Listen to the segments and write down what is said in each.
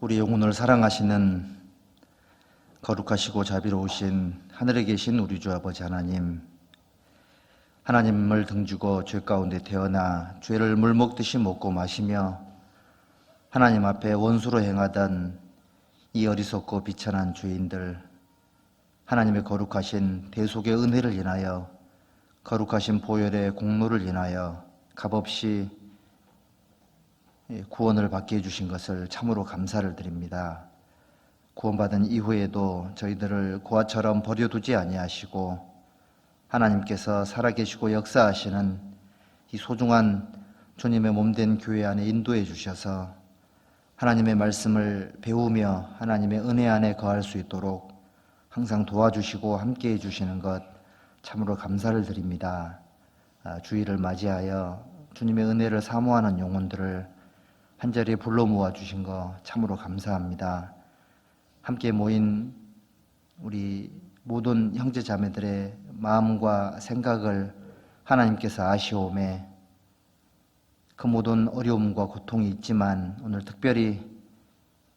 우리 영혼을 사랑하시는 거룩하시고 자비로우신 하늘에 계신 우리 주 아버지 하나님, 하나님을 등지고 죄 가운데 태어나 죄를 물 먹듯이 먹고 마시며 하나님 앞에 원수로 행하던 이 어리석고 비천한 죄인들, 하나님의 거룩하신 대속의 은혜를 인하여, 거룩하신 보혈의 공로를 인하여 값없이 구원을 받게 해주신 것을 참으로 감사를 드립니다. 구원받은 이후에도 저희들을 고아처럼 버려두지 아니하시고 하나님께서 살아계시고 역사하시는 이 소중한 주님의 몸된 교회 안에 인도해 주셔서 하나님의 말씀을 배우며 하나님의 은혜 안에 거할 수 있도록 항상 도와주시고 함께해 주시는 것 참으로 감사를 드립니다. 주일을 맞이하여 주님의 은혜를 사모하는 영혼들을 한자리에 불러 모아 주신 거 참으로 감사합니다. 함께 모인 우리 모든 형제 자매들의 마음과 생각을 하나님께서 아시오매 그 모든 어려움과 고통이 있지만 오늘 특별히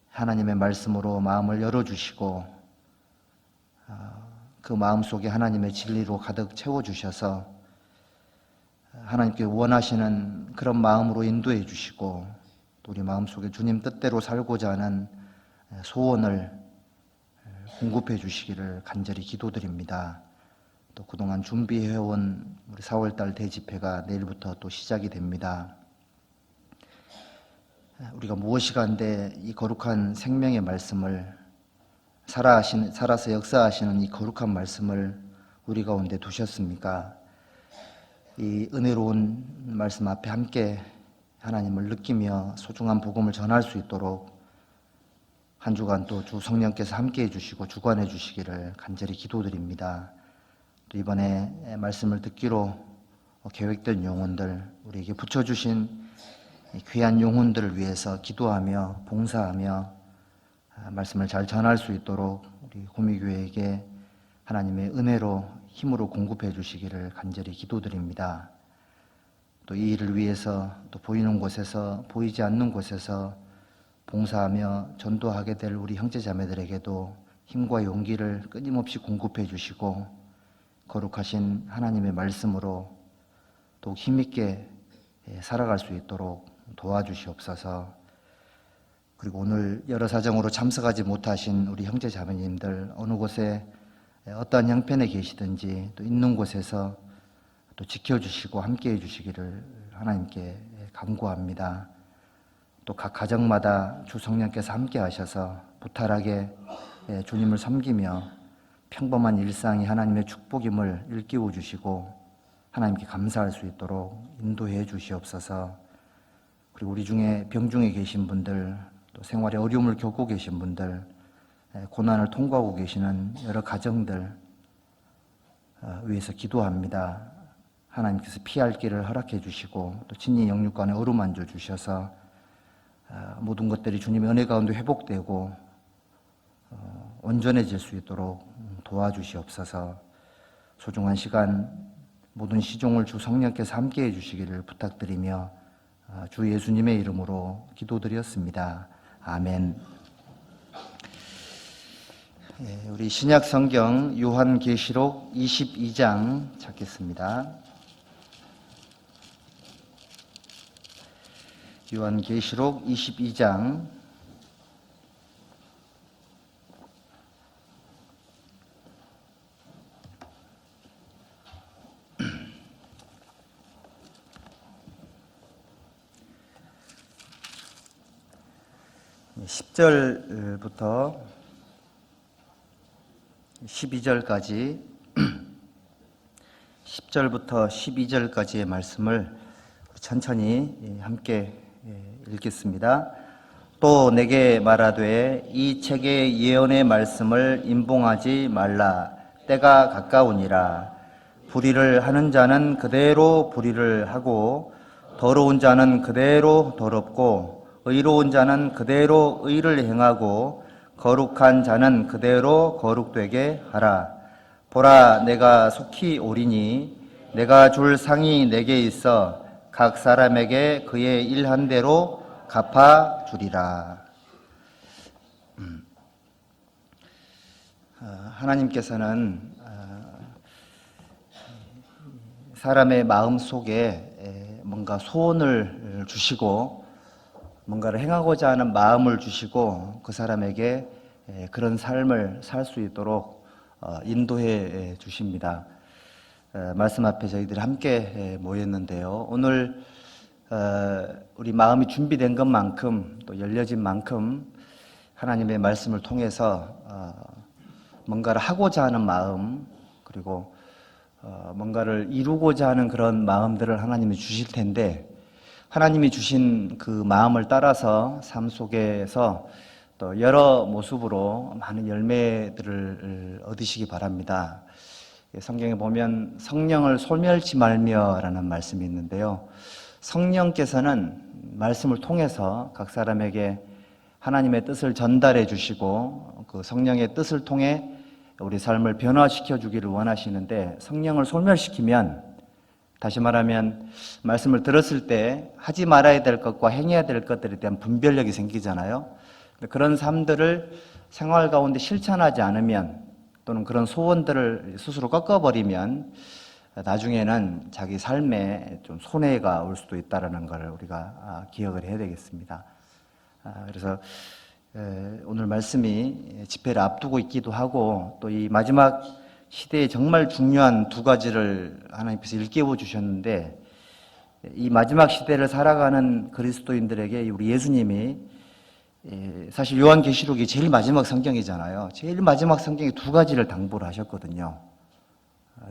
하나님의 말씀으로 마음을 열어주시고 그 마음속에 하나님의 진리로 가득 채워주셔서 하나님께 원하시는 그런 마음으로 인도해 주시고 또 우리 마음속에 주님 뜻대로 살고자 하는 소원을 공급해 주시기를 간절히 기도드립니다. 또 그동안 준비해온 우리 4월달 대집회가 내일부터 또 시작이 됩니다. 우리가 무엇이간데 이 거룩한 생명의 말씀을 살아서 역사하시는 이 거룩한 말씀을 우리 가운데 두셨습니까? 이 은혜로운 말씀 앞에 함께 하나님을 느끼며 소중한 복음을 전할 수 있도록 한 주간 또 주 성령께서 함께해 주시고 주관해 주시기를 간절히 기도드립니다. 또 이번에 말씀을 듣기로 계획된 영혼들, 우리에게 붙여주신 귀한 영혼들을 위해서 기도하며 봉사하며 말씀을 잘 전할 수 있도록 우리 구미교회에게 하나님의 은혜로 힘으로 공급해 주시기를 간절히 기도드립니다. 또 이 일을 위해서 또 보이는 곳에서 보이지 않는 곳에서 봉사하며 전도하게 될 우리 형제자매들에게도 힘과 용기를 끊임없이 공급해 주시고 거룩하신 하나님의 말씀으로 더욱 힘있게 살아갈 수 있도록 도와주시옵소서. 그리고 오늘 여러 사정으로 참석하지 못하신 우리 형제자매님들 어느 곳에 어떠한 형편에 계시든지 또 있는 곳에서 또 지켜주시고 함께해 주시기를 하나님께 간구합니다. 또 각 가정마다 주 성령께서 함께 하셔서 부탈하게 주님을 섬기며 평범한 일상이 하나님의 축복임을 일깨워 주시고 하나님께 감사할 수 있도록 인도해 주시옵소서. 그리고 우리 중에 병중에 계신 분들, 또 생활에 어려움을 겪고 계신 분들, 고난을 통과하고 계시는 여러 가정들 위해서 기도합니다. 하나님께서 피할 길을 허락해 주시고 또 친히 영육간에 어루만져 주셔서 모든 것들이 주님의 은혜 가운데 회복되고 온전해질 수 있도록 도와주시옵소서. 소중한 시간 모든 시종을 주 성령께서 함께해 주시기를 부탁드리며 주 예수님의 이름으로 기도드렸습니다. 아멘. 우리 신약 성경 요한계시록 22장 찾겠습니다. 요한계시록 22장 10절부터 12절까지 10절부터 12절까지의 말씀을 천천히 함께 읽겠습니다. 또 내게 말하되 이 책의 예언의 말씀을 임봉하지 말라. 때가 가까우니라. 불의를 하는 자는 그대로 불의를 하고 더러운 자는 그대로 더럽고 의로운 자는 그대로 의를 행하고 거룩한 자는 그대로 거룩되게 하라. 보라, 내가 속히 오리니 내가 줄 상이 내게 있어 각 사람에게 그의 일한 대로 갚아 주리라. 하나님께서는 사람의 마음 속에 뭔가 소원을 주시고 뭔가를 행하고자 하는 마음을 주시고 그 사람에게 그런 삶을 살 수 있도록 인도해 주십니다. 말씀 앞에 저희들이 함께 모였는데요. 오늘 우리 마음이 준비된 것만큼 또 열려진 만큼 하나님의 말씀을 통해서 뭔가를 하고자 하는 마음 그리고 뭔가를 이루고자 하는 그런 마음들을 하나님이 주실 텐데 하나님이 주신 그 마음을 따라서 삶 속에서 또 여러 모습으로 많은 열매들을 얻으시기 바랍니다. 성경에 보면 성령을 소멸치 말며라는 말씀이 있는데요. 성령께서는 말씀을 통해서 각 사람에게 하나님의 뜻을 전달해 주시고 그 성령의 뜻을 통해 우리 삶을 변화시켜 주기를 원하시는데 성령을 소멸시키면 다시 말하면 말씀을 들었을 때 하지 말아야 될 것과 행해야 될 것들에 대한 분별력이 생기잖아요. 그런 삶들을 생활 가운데 실천하지 않으면 또는 그런 소원들을 스스로 꺾어버리면 나중에는 자기 삶에 좀 손해가 올 수도 있다는 걸 우리가 기억을 해야 되겠습니다. 그래서 오늘 말씀이 집회를 앞두고 있기도 하고 또 이 마지막 시대에 정말 중요한 두 가지를 하나님께서 일깨워 주셨는데 이 마지막 시대를 살아가는 그리스도인들에게 우리 예수님이 사실 요한계시록이 제일 마지막 성경이잖아요. 제일 마지막 성경에 두 가지를 당부를 하셨거든요.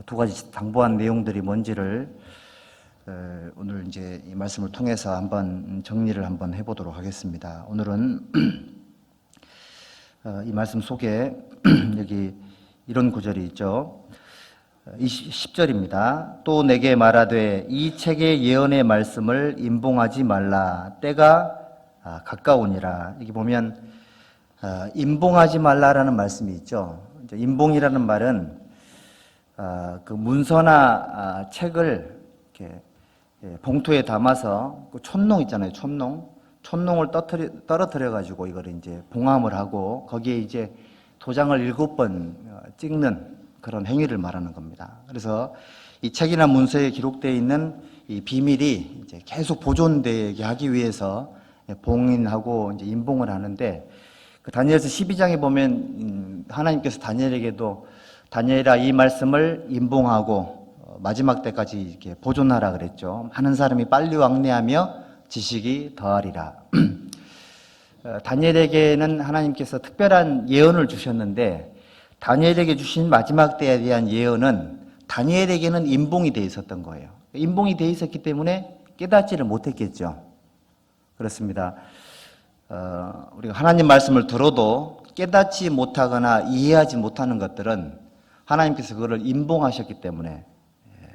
두 가지 당부한 내용들이 뭔지를 오늘 이제 이 말씀을 통해서 한번 정리를 한번 해보도록 하겠습니다. 오늘은 이 말씀 속에 여기 이런 구절이 있죠. 10절입니다. 또 내게 말하되 이 책의 예언의 말씀을 임봉하지 말라. 때가 가까우니라. 여기 보면 임봉하지 말라라는 말씀이 있죠. 임봉이라는 말은 그 문서나 책을 이렇게 봉투에 담아서 그 촌농 있잖아요. 촌농을 떨어뜨려 가지고 이걸 이제 봉함을 하고 거기에 이제 도장을 7번 찍는 그런 행위를 말하는 겁니다. 그래서 이 책이나 문서에 기록되어 있는 이 비밀이 이제 계속 보존되게 하기 위해서 봉인하고 이제 임봉을 하는데 그 다니엘서 12장에 보면 하나님께서 다니엘에게도 다니엘아 이 말씀을 임봉하고 마지막 때까지 이렇게 보존하라 그랬죠. 많은 사람이 빨리 왕래하며 지식이 더하리라. 다니엘에게는 하나님께서 특별한 예언을 주셨는데 다니엘에게 주신 마지막 때에 대한 예언은 다니엘에게는 임봉이 되어 있었던 거예요. 임봉이 되어 있었기 때문에 깨닫지를 못했겠죠. 그렇습니다. 우리가 하나님 말씀을 들어도 깨닫지 못하거나 이해하지 못하는 것들은 하나님께서 그거를 임봉하셨기 때문에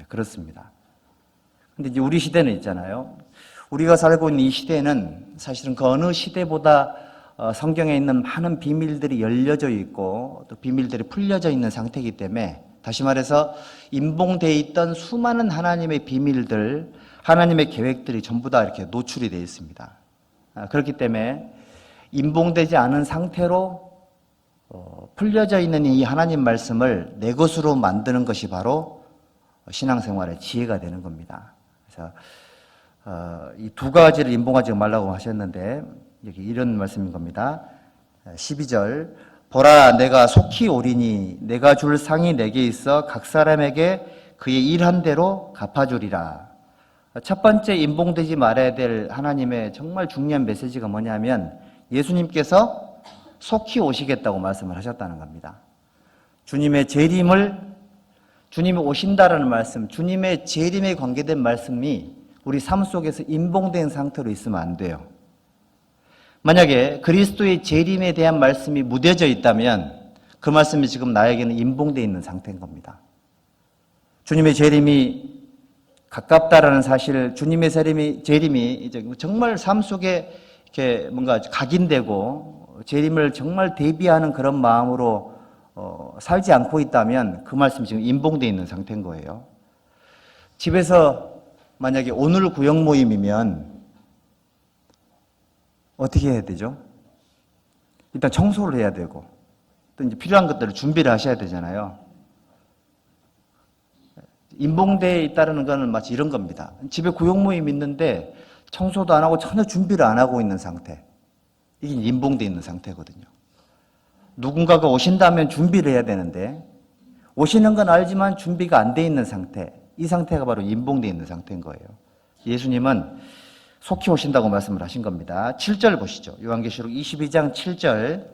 그렇습니다. 근데 이제 우리 시대는 있잖아요. 우리가 살고 있는 이 시대는 사실은 그 어느 시대보다 성경에 있는 많은 비밀들이 열려져 있고 또 비밀들이 풀려져 있는 상태이기 때문에 다시 말해서 임봉되어 있던 수많은 하나님의 비밀들, 하나님의 계획들이 전부 다 이렇게 노출이 되어 있습니다. 그렇기 때문에 임봉되지 않은 상태로 풀려져 있는 이 하나님 말씀을 내 것으로 만드는 것이 바로 신앙생활의 지혜가 되는 겁니다. 그래서 이 두 가지를 임봉하지 말라고 하셨는데 여기 이런 말씀인 겁니다. 12절 보라 내가 속히 오리니 내가 줄 상이 내게 있어 각 사람에게 그의 일한 대로 갚아주리라. 첫 번째 임봉되지 말아야 될 하나님의 정말 중요한 메시지가 뭐냐면 예수님께서 속히 오시겠다고 말씀을 하셨다는 겁니다. 주님이 오신다라는 말씀, 주님의 재림에 관계된 말씀이 우리 삶 속에서 임봉된 상태로 있으면 안 돼요. 만약에 그리스도의 재림에 대한 말씀이 무뎌져 있다면 그 말씀이 지금 나에게는 임봉되어 있는 상태인 겁니다. 주님의 재림이 가깝다라는 사실, 주님의 재림이 이제 정말 삶 속에 이렇게 뭔가 각인되고 재림을 정말 대비하는 그런 마음으로 살지 않고 있다면 그 말씀이 지금 임봉되어 있는 상태인 거예요. 집에서 만약에 오늘 구역 모임이면 어떻게 해야 되죠? 일단 청소를 해야 되고 또 이제 필요한 것들을 준비를 하셔야 되잖아요. 인봉대에 잇따르는 거는 마치 이런 겁니다. 집에 구역 모임 있는데 청소도 안 하고 전혀 준비를 안 하고 있는 상태. 이게 인봉대에 있는 상태거든요. 누군가가 오신다면 준비를 해야 되는데 오시는 건 알지만 준비가 안 돼 있는 상태. 이 상태가 바로 인봉되어 있는 상태인 거예요. 예수님은 속히 오신다고 말씀을 하신 겁니다. 7절 보시죠. 요한계시록 22장 7절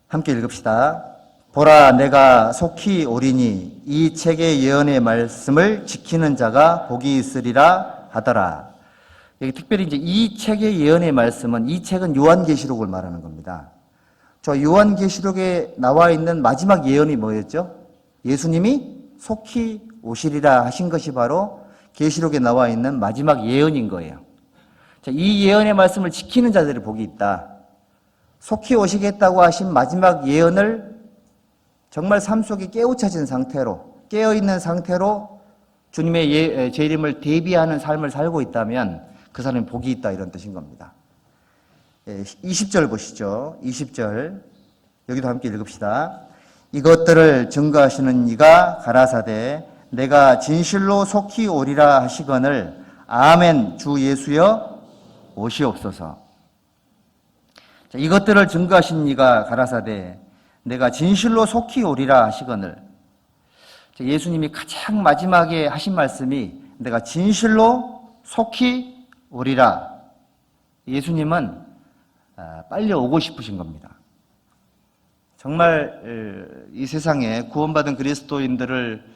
함께 읽읍시다. 보라, 내가 속히 오리니 이 책의 예언의 말씀을 지키는 자가 복이 있으리라 하더라. 여기 특별히 이제 이 책의 예언의 말씀은, 이 책은 요한계시록을 말하는 겁니다. 저 요한계시록에 나와 있는 마지막 예언이 뭐였죠? 예수님이 속히 오시리라 하신 것이 바로 계시록에 나와 있는 마지막 예언인 거예요. 자, 이 예언의 말씀을 지키는 자들이 복이 있다. 속히 오시겠다고 하신 마지막 예언을 정말 삶 속에 깨우쳐진 상태로, 깨어있는 상태로 주님의 재림을 대비하는 삶을 살고 있다면 그 사람이 복이 있다, 이런 뜻인 겁니다. 20절 보시죠. 20절 여기도 함께 읽읍시다. 이것들을 증거하시는 이가 가라사대 내가 진실로 속히 오리라 하시거늘 아멘 주 예수여 오시옵소서. 자, 이것들을 증거하신 이가 가라사대 내가 진실로 속히 오리라 하시거늘. 자, 예수님이 가장 마지막에 하신 말씀이 내가 진실로 속히 오리라. 예수님은 빨리 오고 싶으신 겁니다. 정말 이 세상에 구원받은 그리스도인들을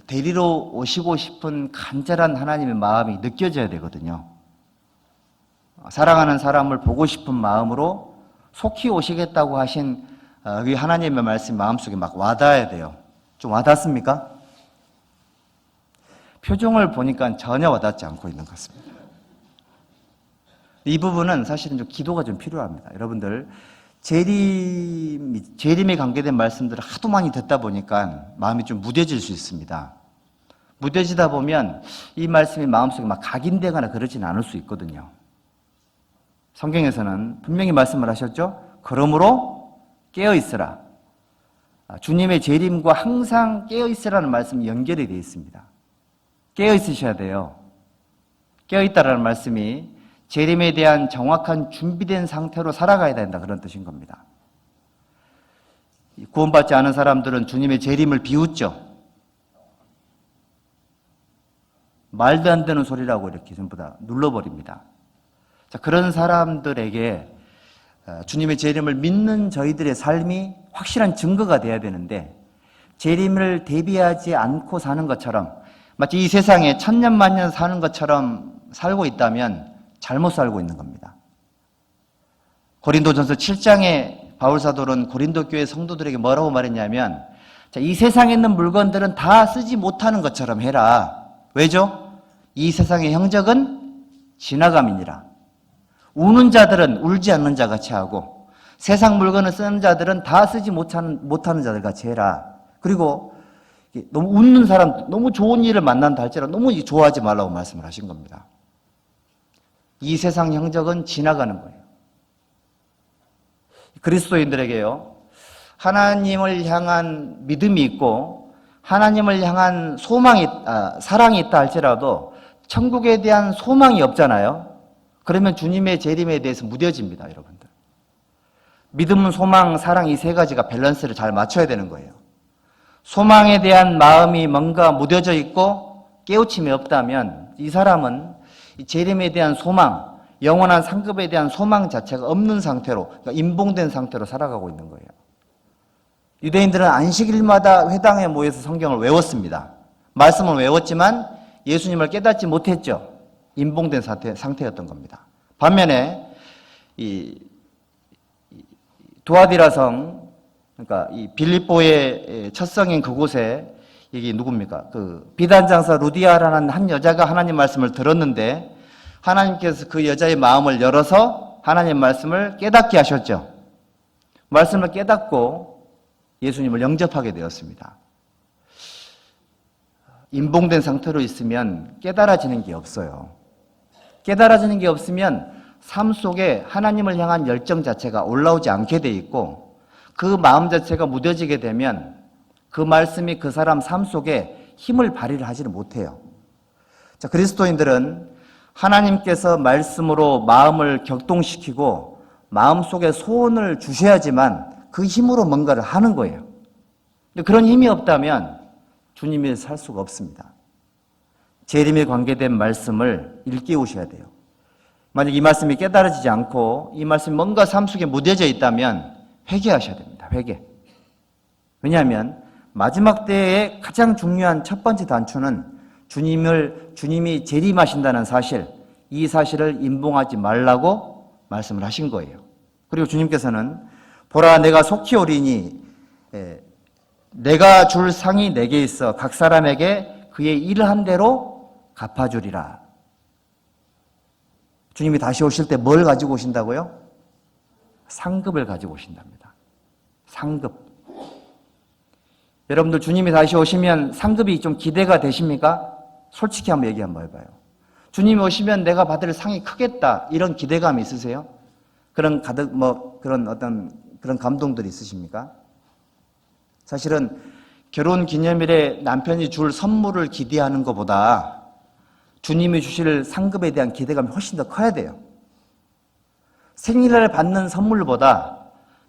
데리러 오시고 싶은 간절한 하나님의 마음이 느껴져야 되거든요. 사랑하는 사람을 보고 싶은 마음으로 속히 오시겠다고 하신 그 하나님의 말씀이 마음속에 막 와닿아야 돼요. 좀 와닿습니까? 표정을 보니까 전혀 와닿지 않고 있는 것 같습니다. 이 부분은 사실은 좀 기도가 좀 필요합니다. 여러분들 재림에 관계된 말씀들을 하도 많이 듣다 보니까 마음이 좀 무뎌질 수 있습니다. 무뎌지다 보면 이 말씀이 마음속에 막 각인되거나 그러지는 않을 수 있거든요. 성경에서는 분명히 말씀을 하셨죠. 그러므로 깨어있으라. 주님의 재림과 항상 깨어있으라는 말씀이 연결이 되어 있습니다. 깨어있으셔야 돼요. 깨어있다라는 말씀이 재림에 대한 정확한 준비된 상태로 살아가야 된다, 그런 뜻인 겁니다. 구원받지 않은 사람들은 주님의 재림을 비웃죠. 말도 안 되는 소리라고 이렇게 전부 다 눌러버립니다. 자, 그런 사람들에게 주님의 재림을 믿는 저희들의 삶이 확실한 증거가 돼야 되는데 재림을 대비하지 않고 사는 것처럼 마치 이 세상에 천년만년 사는 것처럼 살고 있다면 잘못 살고 있는 겁니다. 고린도전서 7장에 바울사도는 고린도 교회 성도들에게 뭐라고 말했냐면 자, 이 세상에 있는 물건들은 다 쓰지 못하는 것처럼 해라. 왜죠? 이 세상의 형적은 지나감이니라. 우는 자들은 울지 않는 자 같이 하고 세상 물건을 쓰는 자들은 다 쓰지 못하는 자들 같이 해라. 그리고 너무 웃는 사람, 너무 좋은 일을 만난다 할지라도 너무 좋아하지 말라고 말씀을 하신 겁니다. 이 세상 형적은 지나가는 거예요. 그리스도인들에게요, 하나님을 향한 믿음이 있고 하나님을 향한 사랑이 있다 할지라도 천국에 대한 소망이 없잖아요. 그러면 주님의 재림에 대해서 무뎌집니다, 여러분들. 믿음, 소망, 사랑 이 세 가지가 밸런스를 잘 맞춰야 되는 거예요. 소망에 대한 마음이 뭔가 무뎌져 있고 깨우침이 없다면 이 사람은 이 재림에 대한 소망, 영원한 상급에 대한 소망 자체가 없는 상태로, 그러니까 임봉된 상태로 살아가고 있는 거예요. 유대인들은 안식일마다 회당에 모여서 성경을 외웠습니다. 말씀을 외웠지만 예수님을 깨닫지 못했죠. 임봉된 상태였던 겁니다. 반면에 이 두아디라 성, 그러니까 이 빌립보의 첫 성인 그곳에 이게 누굽니까? 그 비단장사 루디아라는 한 여자가 하나님 말씀을 들었는데 하나님께서 그 여자의 마음을 열어서 하나님 말씀을 깨닫게 하셨죠. 말씀을 깨닫고 예수님을 영접하게 되었습니다. 임봉된 상태로 있으면 깨달아지는 게 없어요. 깨달아지는 게 없으면 삶 속에 하나님을 향한 열정 자체가 올라오지 않게 돼 있고 그 마음 자체가 무뎌지게 되면 그 말씀이 그 사람 삶 속에 힘을 발휘를 하지를 못해요. 자, 그리스도인들은 하나님께서 말씀으로 마음을 격동시키고 마음속에 소원을 주셔야지만 그 힘으로 뭔가를 하는 거예요. 근데 그런 힘이 없다면 주님이 살 수가 없습니다. 재림에 관계된 말씀을 일깨우셔야 돼요. 만약 이 말씀이 깨달아지지 않고 이 말씀이 뭔가 삶 속에 무뎌져 있다면 회개하셔야 됩니다. 회개. 왜냐하면 마지막 때의 가장 중요한 첫 번째 단추는 주님이 재림하신다는 사실, 이 사실을 임봉하지 말라고 말씀을 하신 거예요. 그리고 주님께서는 보라 내가 속히 오리니 내가 줄 상이 내게 있어 각 사람에게 그의 일한 대로 갚아주리라. 주님이 다시 오실 때 뭘 가지고 오신다고요? 상급을 가지고 오신답니다. 상급. 여러분들 주님이 다시 오시면 상급이 좀 기대가 되십니까? 솔직히 한번 얘기 한번 해봐요. 주님이 오시면 내가 받을 상이 크겠다 이런 기대감이 있으세요? 그런 그런 감동들이 있으십니까? 사실은 결혼 기념일에 남편이 줄 선물을 기대하는 것보다 주님이 주실 상급에 대한 기대감이 훨씬 더 커야 돼요. 생일날 받는 선물보다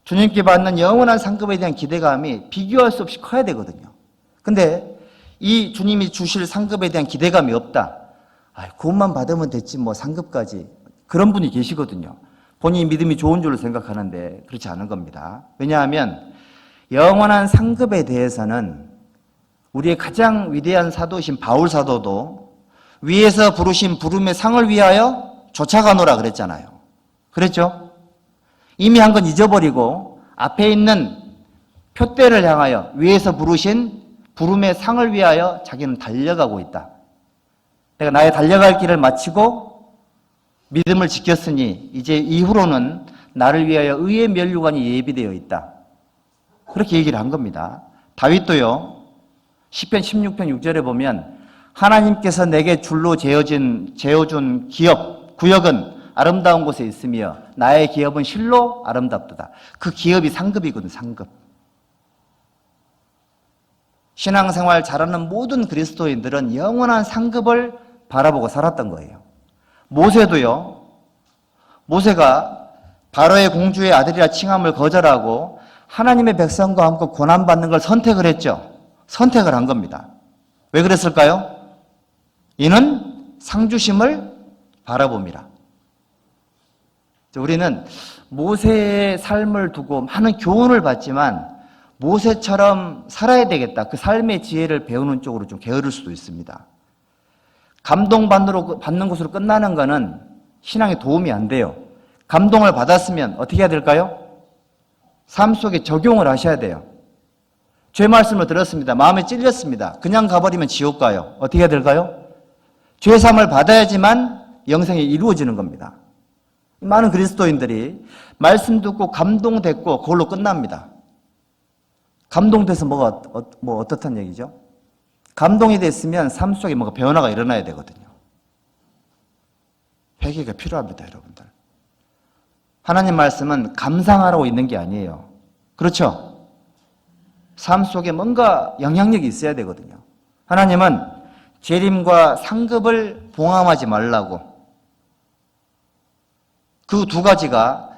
주님께 받는 영원한 상급에 대한 기대감이 비교할 수 없이 커야 되거든요. 근데 이 주님이 주실 상급에 대한 기대감이 없다. 그것만 받으면 됐지 뭐 상급까지. 그런 분이 계시거든요. 본인이 믿음이 좋은 줄로 생각하는데 그렇지 않은 겁니다. 왜냐하면 영원한 상급에 대해서는 우리의 가장 위대한 사도이신 바울 사도도 위에서 부르신 부름의 상을 위하여 쫓아가노라 그랬잖아요. 그랬죠? 이미 한 건 잊어버리고 앞에 있는 표대를 향하여 위에서 부르신 부름의 상을 위하여 자기는 달려가고 있다. 내가 나의 달려갈 길을 마치고 믿음을 지켰으니 이제 이후로는 나를 위하여 의의 면류관이 예비되어 있다. 그렇게 얘기를 한 겁니다. 다윗도요. 시편 16편 6절에 보면 하나님께서 내게 줄로 재어준 구역은 아름다운 곳에 있으며 나의 기업은 실로 아름답도다. 그 기업이 상급이거든, 상급. 신앙생활 잘하는 모든 그리스도인들은 영원한 상급을 바라보고 살았던 거예요. 모세도요. 모세가 바로의 공주의 아들이라 칭함을 거절하고 하나님의 백성과 함께 고난받는 걸 선택을 했죠. 선택을 한 겁니다. 왜 그랬을까요? 이는 상주심을 바라봅니다. 우리는 모세의 삶을 두고 많은 교훈을 받지만 모세처럼 살아야 되겠다. 그 삶의 지혜를 배우는 쪽으로 좀 게으를 수도 있습니다. 감동받는 것으로 끝나는 것은 신앙에 도움이 안 돼요. 감동을 받았으면 어떻게 해야 될까요? 삶 속에 적용을 하셔야 돼요. 죄 말씀을 들었습니다. 마음에 찔렸습니다. 그냥 가버리면 지옥 가요. 어떻게 해야 될까요? 죄사함을 받아야지만 영생이 이루어지는 겁니다. 많은 그리스도인들이 말씀 듣고 감동됐고 그걸로 끝납니다. 감동돼서 어떻단 얘기죠? 감동이 됐으면 삶 속에 뭔가 변화가 일어나야 되거든요. 회개가 필요합니다, 여러분들. 하나님 말씀은 감상하라고 있는 게 아니에요. 그렇죠? 삶 속에 뭔가 영향력이 있어야 되거든요. 하나님은 재림과 상급을 봉함하지 말라고 그 두 가지가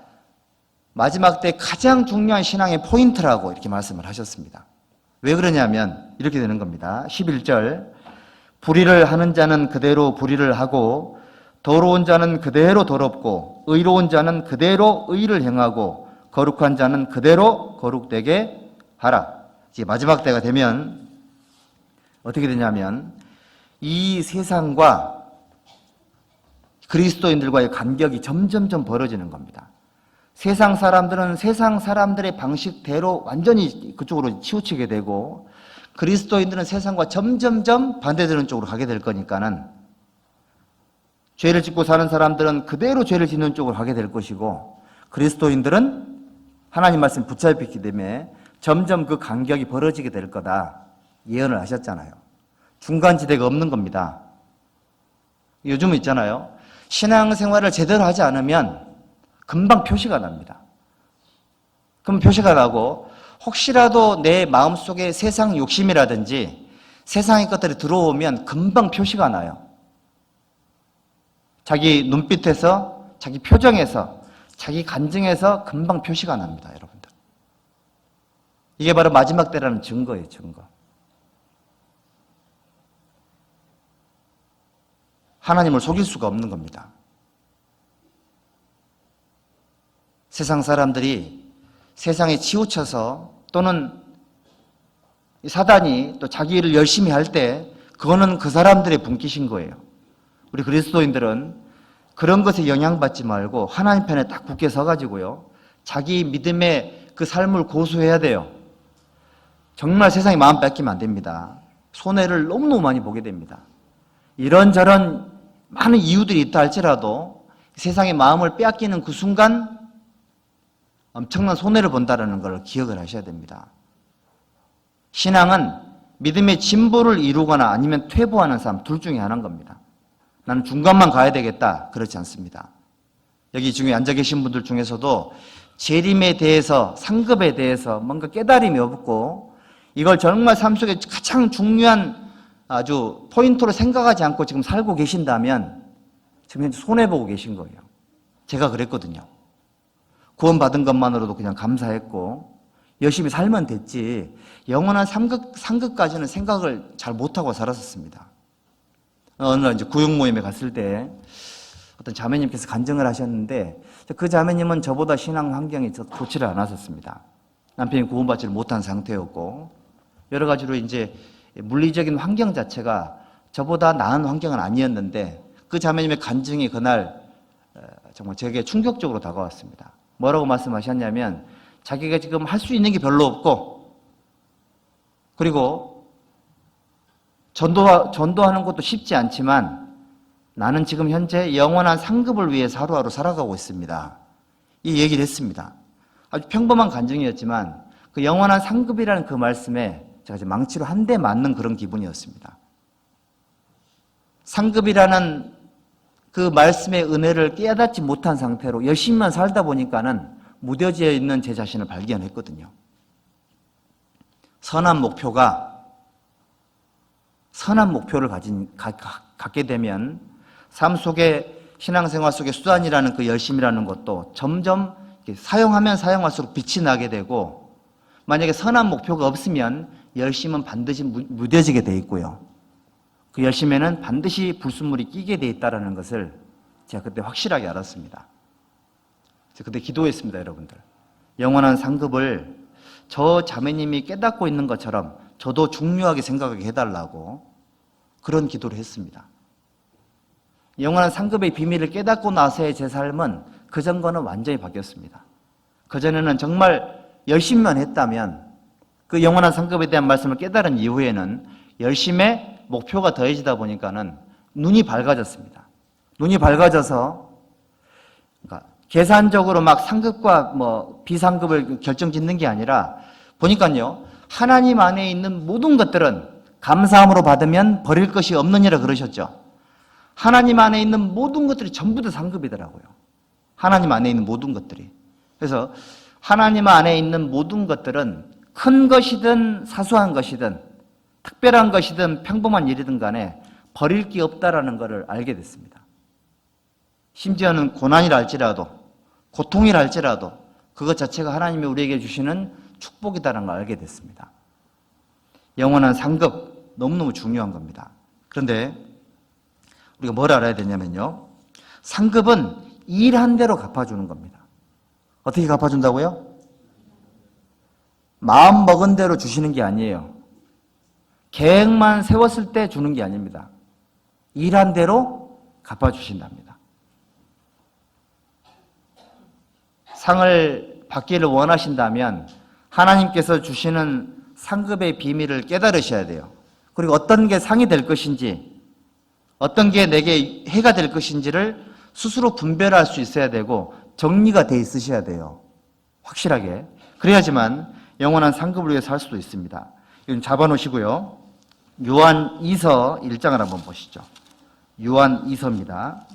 마지막 때 가장 중요한 신앙의 포인트라고 이렇게 말씀을 하셨습니다. 왜 그러냐면 이렇게 되는 겁니다. 11절 불의를 하는 자는 그대로 불의를 하고 더러운 자는 그대로 더럽고 의로운 자는 그대로 의를 행하고 거룩한 자는 그대로 거룩되게 하라. 이제 마지막 때가 되면 어떻게 되냐면 이 세상과 그리스도인들과의 간격이 점점점 벌어지는 겁니다. 세상 사람들은 세상 사람들의 방식대로 완전히 그쪽으로 치우치게 되고 그리스도인들은 세상과 점점점 반대되는 쪽으로 가게 될 거니까는 죄를 짓고 사는 사람들은 그대로 죄를 짓는 쪽으로 가게 될 것이고 그리스도인들은 하나님 말씀 붙잡히기 때문에 점점 그 간격이 벌어지게 될 거다 예언을 하셨잖아요. 중간지대가 없는 겁니다. 요즘은 있잖아요. 신앙생활을 제대로 하지 않으면 금방 표시가 납니다. 그럼 표시가 나고 혹시라도 내 마음속에 세상 욕심이라든지 세상의 것들이 들어오면 금방 표시가 나요. 자기 눈빛에서, 자기 표정에서, 자기 간증에서 금방 표시가 납니다, 여러분들. 이게 바로 마지막 때라는 증거예요, 증거. 하나님을 속일 수가 없는 겁니다. 세상 사람들이 세상에 치우쳐서 또는 사단이 또 자기 일을 열심히 할 때 그거는 그 사람들의 분깃인 거예요. 우리 그리스도인들은 그런 것에 영향받지 말고 하나님 편에 딱 굳게 서가지고요. 자기 믿음의 그 삶을 고수해야 돼요. 정말 세상에 마음 뺏기면 안 됩니다. 손해를 너무너무 많이 보게 됩니다. 이런저런 많은 이유들이 있다 할지라도 세상의 마음을 빼앗기는 그 순간 엄청난 손해를 본다는 걸 기억을 하셔야 됩니다. 신앙은 믿음의 진보를 이루거나 아니면 퇴보하는 삶 둘 중에 하나인 겁니다. 나는 중간만 가야 되겠다. 그렇지 않습니다. 여기 중에 앉아 계신 분들 중에서도 재림에 대해서, 상급에 대해서 뭔가 깨달음이 없고 이걸 정말 삶 속에 가장 중요한 아주 포인트로 생각하지 않고 지금 살고 계신다면 지금 현재 손해보고 계신 거예요. 제가 그랬거든요. 구원받은 것만으로도 그냥 감사했고 열심히 살면 됐지 영원한 상급까지는 생각을 잘 못하고 살았었습니다. 어느 날 이제 구역 모임에 갔을 때 어떤 자매님께서 간증을 하셨는데 그 자매님은 저보다 신앙 환경이 좋지를 않았었습니다. 남편이 구원받지를 못한 상태였고 여러 가지로 이제 물리적인 환경 자체가 저보다 나은 환경은 아니었는데 그 자매님의 간증이 그날 정말 제게 충격적으로 다가왔습니다. 뭐라고 말씀하셨냐면 자기가 지금 할 수 있는 게 별로 없고 그리고 전도하는 것도 쉽지 않지만 나는 지금 현재 영원한 상급을 위해서 하루하루 살아가고 있습니다. 이 얘기를 했습니다. 아주 평범한 간증이었지만 그 영원한 상급이라는 그 말씀에 제가 이제 망치로 한 대 맞는 그런 기분이었습니다. 상급이라는 그 말씀의 은혜를 깨닫지 못한 상태로 열심히만 살다 보니까는 무뎌져 있는 제 자신을 발견했거든요. 선한 목표를 갖게 되면 삶 속에 신앙생활 속에 수단이라는 그 열심이라는 것도 점점 사용하면 사용할수록 빛이 나게 되고 만약에 선한 목표가 없으면 열심은 반드시 무뎌지게 돼 있고요. 그 열심에는 반드시 불순물이 끼게 돼 있다는 것을 제가 그때 확실하게 알았습니다. 제가 그때 기도했습니다, 여러분들. 영원한 상급을 저 자매님이 깨닫고 있는 것처럼 저도 중요하게 생각하게 해달라고 그런 기도를 했습니다. 영원한 상급의 비밀을 깨닫고 나서의 제 삶은 그전과는 완전히 바뀌었습니다. 그전에는 정말 열심히만 했다면 그 영원한 상급에 대한 말씀을 깨달은 이후에는 열심에 목표가 더해지다 보니까는 눈이 밝아졌습니다. 눈이 밝아져서 그러니까 계산적으로 막 상급과 뭐 비상급을 결정짓는 게 아니라 보니까요. 하나님 안에 있는 모든 것들은 감사함으로 받으면 버릴 것이 없느니라 그러셨죠. 하나님 안에 있는 모든 것들이 전부 다 상급이더라고요. 하나님 안에 있는 모든 것들이. 그래서 하나님 안에 있는 모든 것들은 큰 것이든 사소한 것이든 특별한 것이든 평범한 일이든 간에 버릴 게 없다라는 것을 알게 됐습니다. 심지어는 고난이라 할지라도 고통이라 할지라도 그것 자체가 하나님이 우리에게 주시는 축복이다라는 걸 알게 됐습니다. 영원한 상급 너무너무 중요한 겁니다. 그런데 우리가 뭘 알아야 되냐면요. 상급은 일한 대로 갚아주는 겁니다. 어떻게 갚아준다고요? 마음 먹은 대로 주시는 게 아니에요. 계획만 세웠을 때 주는 게 아닙니다. 일한 대로 갚아주신답니다. 상을 받기를 원하신다면 하나님께서 주시는 상급의 비밀을 깨달으셔야 돼요. 그리고 어떤 게 상이 될 것인지 어떤 게 내게 해가 될 것인지를 스스로 분별할 수 있어야 되고 정리가 돼 있으셔야 돼요. 확실하게. 그래야지만 영원한 상급을 위해 살 수도 있습니다. 이건 잡아놓으시고요. 요한 2서 1장을 한번 보시죠. 요한 2서입니다.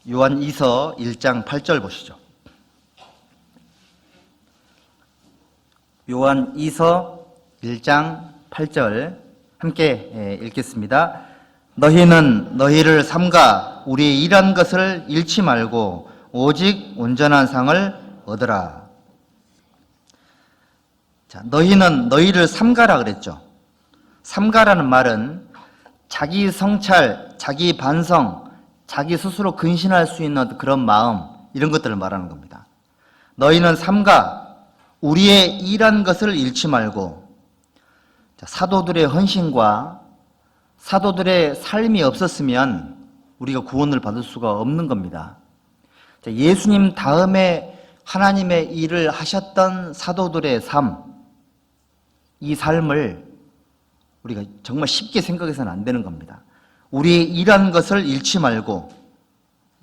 요한 2서 1장 8절 보시죠. 요한 2서 1장 8절 함께 읽겠습니다. 너희는 너희를 삼가 우리의 일한 것을 잃지 말고 오직 온전한 상을 얻으라. 자, 너희는 너희를 삼가라 그랬죠. 삼가라는 말은 자기 성찰, 자기 반성, 자기 스스로 근신할 수 있는 그런 마음, 이런 것들을 말하는 겁니다. 너희는 삼가 우리의 일한 것을 잃지 말고, 사도들의 헌신과 사도들의 삶이 없었으면 우리가 구원을 받을 수가 없는 겁니다. 예수님 다음에 하나님의 일을 하셨던 사도들의 삶, 이 삶을 우리가 정말 쉽게 생각해서는 안 되는 겁니다. 우리의 일한 것을 잃지 말고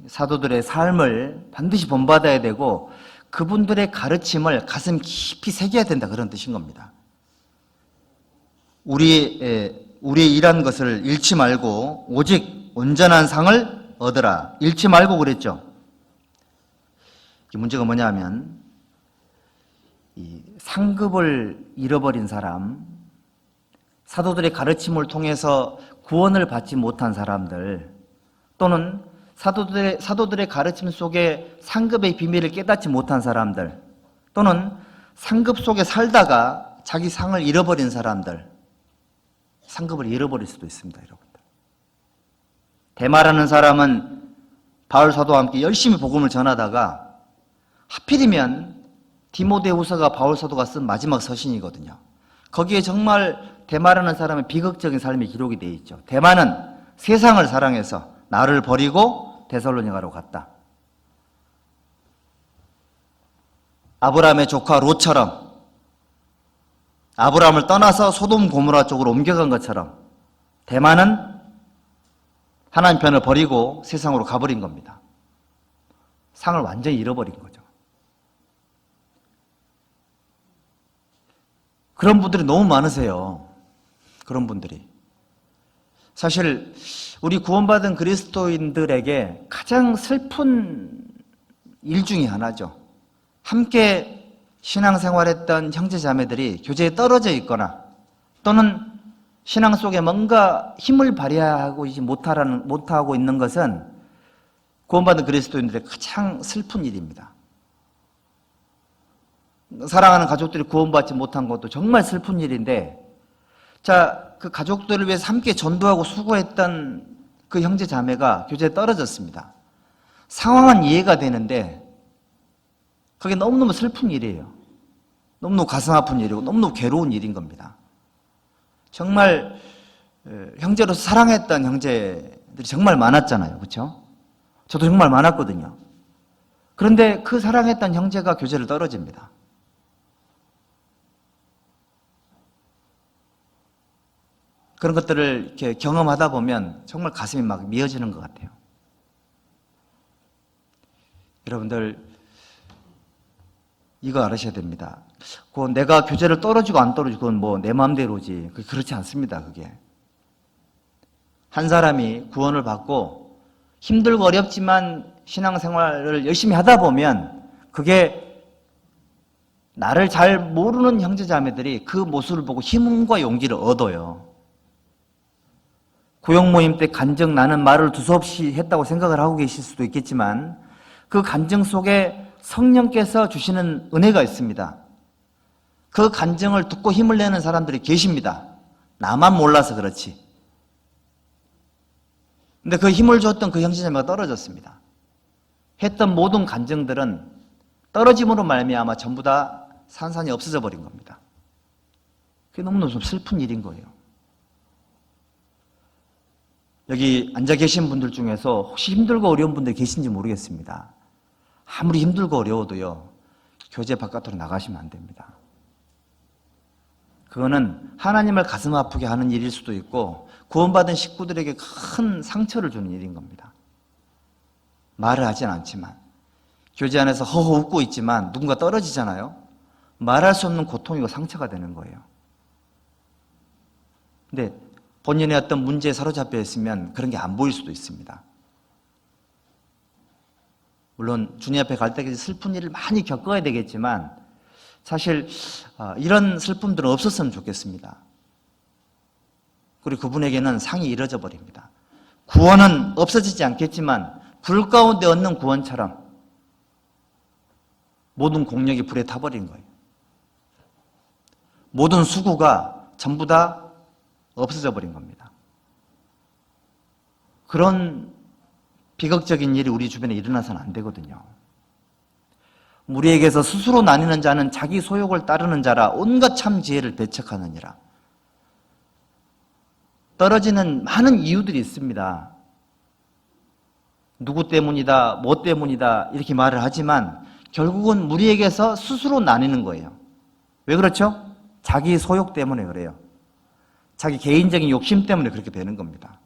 사도들의 삶을 반드시 본받아야 되고 그분들의 가르침을 가슴 깊이 새겨야 된다, 그런 뜻인 겁니다. 우리의 일한 것을 잃지 말고 오직 온전한 상을 얻으라. 잃지 말고 그랬죠. 문제가 뭐냐면 이 상급을 잃어버린 사람, 사도들의 가르침을 통해서 구원을 받지 못한 사람들, 또는 사도들의 가르침 속에 상급의 비밀을 깨닫지 못한 사람들, 또는 상급 속에 살다가 자기 상을 잃어버린 사람들, 상급을 잃어버릴 수도 있습니다, 여러분들. 데마라는 사람은 바울 사도와 함께 열심히 복음을 전하다가 하필이면 디모데후서가 바울 사도가 쓴 마지막 서신이거든요. 거기에 정말 데마라는 사람의 비극적인 삶이 기록이 되어 있죠. 데마는 세상을 사랑해서 나를 버리고 데살로니가로 갔다. 아브라함의 조카 롯처럼 아브라함을 떠나서 소돔 고모라 쪽으로 옮겨간 것처럼 데마는 하나님 편을 버리고 세상으로 가버린 겁니다. 상을 완전히 잃어버린 거죠. 그런 분들이 너무 많으세요. 그런 분들이. 사실 우리 구원받은 그리스도인들에게 가장 슬픈 일 중에 하나죠. 함께 신앙생활했던 형제자매들이 교제에 떨어져 있거나 또는 신앙 속에 뭔가 힘을 발휘하고 못하고 있는 것은 구원받은 그리스도인들의 가장 슬픈 일입니다. 사랑하는 가족들이 구원받지 못한 것도 정말 슬픈 일인데, 그 가족들을 위해서 함께 전도하고 수고했던 그 형제 자매가 교제에 떨어졌습니다. 상황은 이해가 되는데 그게 너무너무 슬픈 일이에요. 너무너무 가슴 아픈 일이고 너무너무 괴로운 일인 겁니다. 정말 형제로서 사랑했던 형제들이 정말 많았잖아요. 그렇죠? 저도 정말 많았거든요. 그런데 그 사랑했던 형제가 교제를 떨어집니다. 그런 것들을 이렇게 경험하다 보면 정말 가슴이 막 미어지는 것 같아요. 여러분들, 이거 알으셔야 됩니다. 내가 교제를 떨어지고 안 떨어지고 그건 뭐 내 마음대로지. 그렇지 않습니다, 그게. 한 사람이 구원을 받고 힘들고 어렵지만 신앙생활을 열심히 하다 보면 그게 나를 잘 모르는 형제자매들이 그 모습을 보고 힘과 용기를 얻어요. 구역 모임 때 간증 나는 말을 두서없이 했다고 생각을 하고 계실 수도 있겠지만 그 간증 속에 성령께서 주시는 은혜가 있습니다. 그 간증을 듣고 힘을 내는 사람들이 계십니다. 나만 몰라서 그렇지. 근데 그 힘을 줬던 그 형제자매가 떨어졌습니다. 했던 모든 간증들은 떨어짐으로 말미암아 전부 다 산산이 없어져 버린 겁니다. 그게 너무너무 좀 슬픈 일인 거예요. 여기 앉아 계신 분들 중에서 혹시 힘들고 어려운 분들 계신지 모르겠습니다. 아무리 힘들고 어려워도요, 교제 바깥으로 나가시면 안 됩니다. 그거는 하나님을 가슴 아프게 하는 일일 수도 있고 구원받은 식구들에게 큰 상처를 주는 일인 겁니다. 말을 하진 않지만 교제 안에서 허허 웃고 있지만 누군가 떨어지잖아요. 말할 수 없는 고통이고 상처가 되는 거예요. 근데 본인의 어떤 문제에 사로잡혀 있으면 그런 게 안 보일 수도 있습니다. 물론 주님 앞에 갈 때까지 슬픈 일을 많이 겪어야 되겠지만 사실 이런 슬픔들은 없었으면 좋겠습니다. 그리고 그분에게는 상이 이뤄져 버립니다. 구원은 없어지지 않겠지만 불 가운데 얻는 구원처럼 모든 공력이 불에 타버린 거예요. 모든 수고가 전부 다 없어져 버린 겁니다. 그런 비극적인 일이 우리 주변에 일어나서는 안 되거든요. 우리에게서 스스로 나뉘는 자는 자기 소욕을 따르는 자라 온갖 참 지혜를 배척하느니라. 떨어지는 많은 이유들이 있습니다. 누구 때문이다, 뭐 때문이다 이렇게 말을 하지만 결국은 우리에게서 스스로 나뉘는 거예요. 왜 그렇죠? 자기 소욕 때문에 그래요. 자기 개인적인 욕심 때문에 그렇게 되는 겁니다.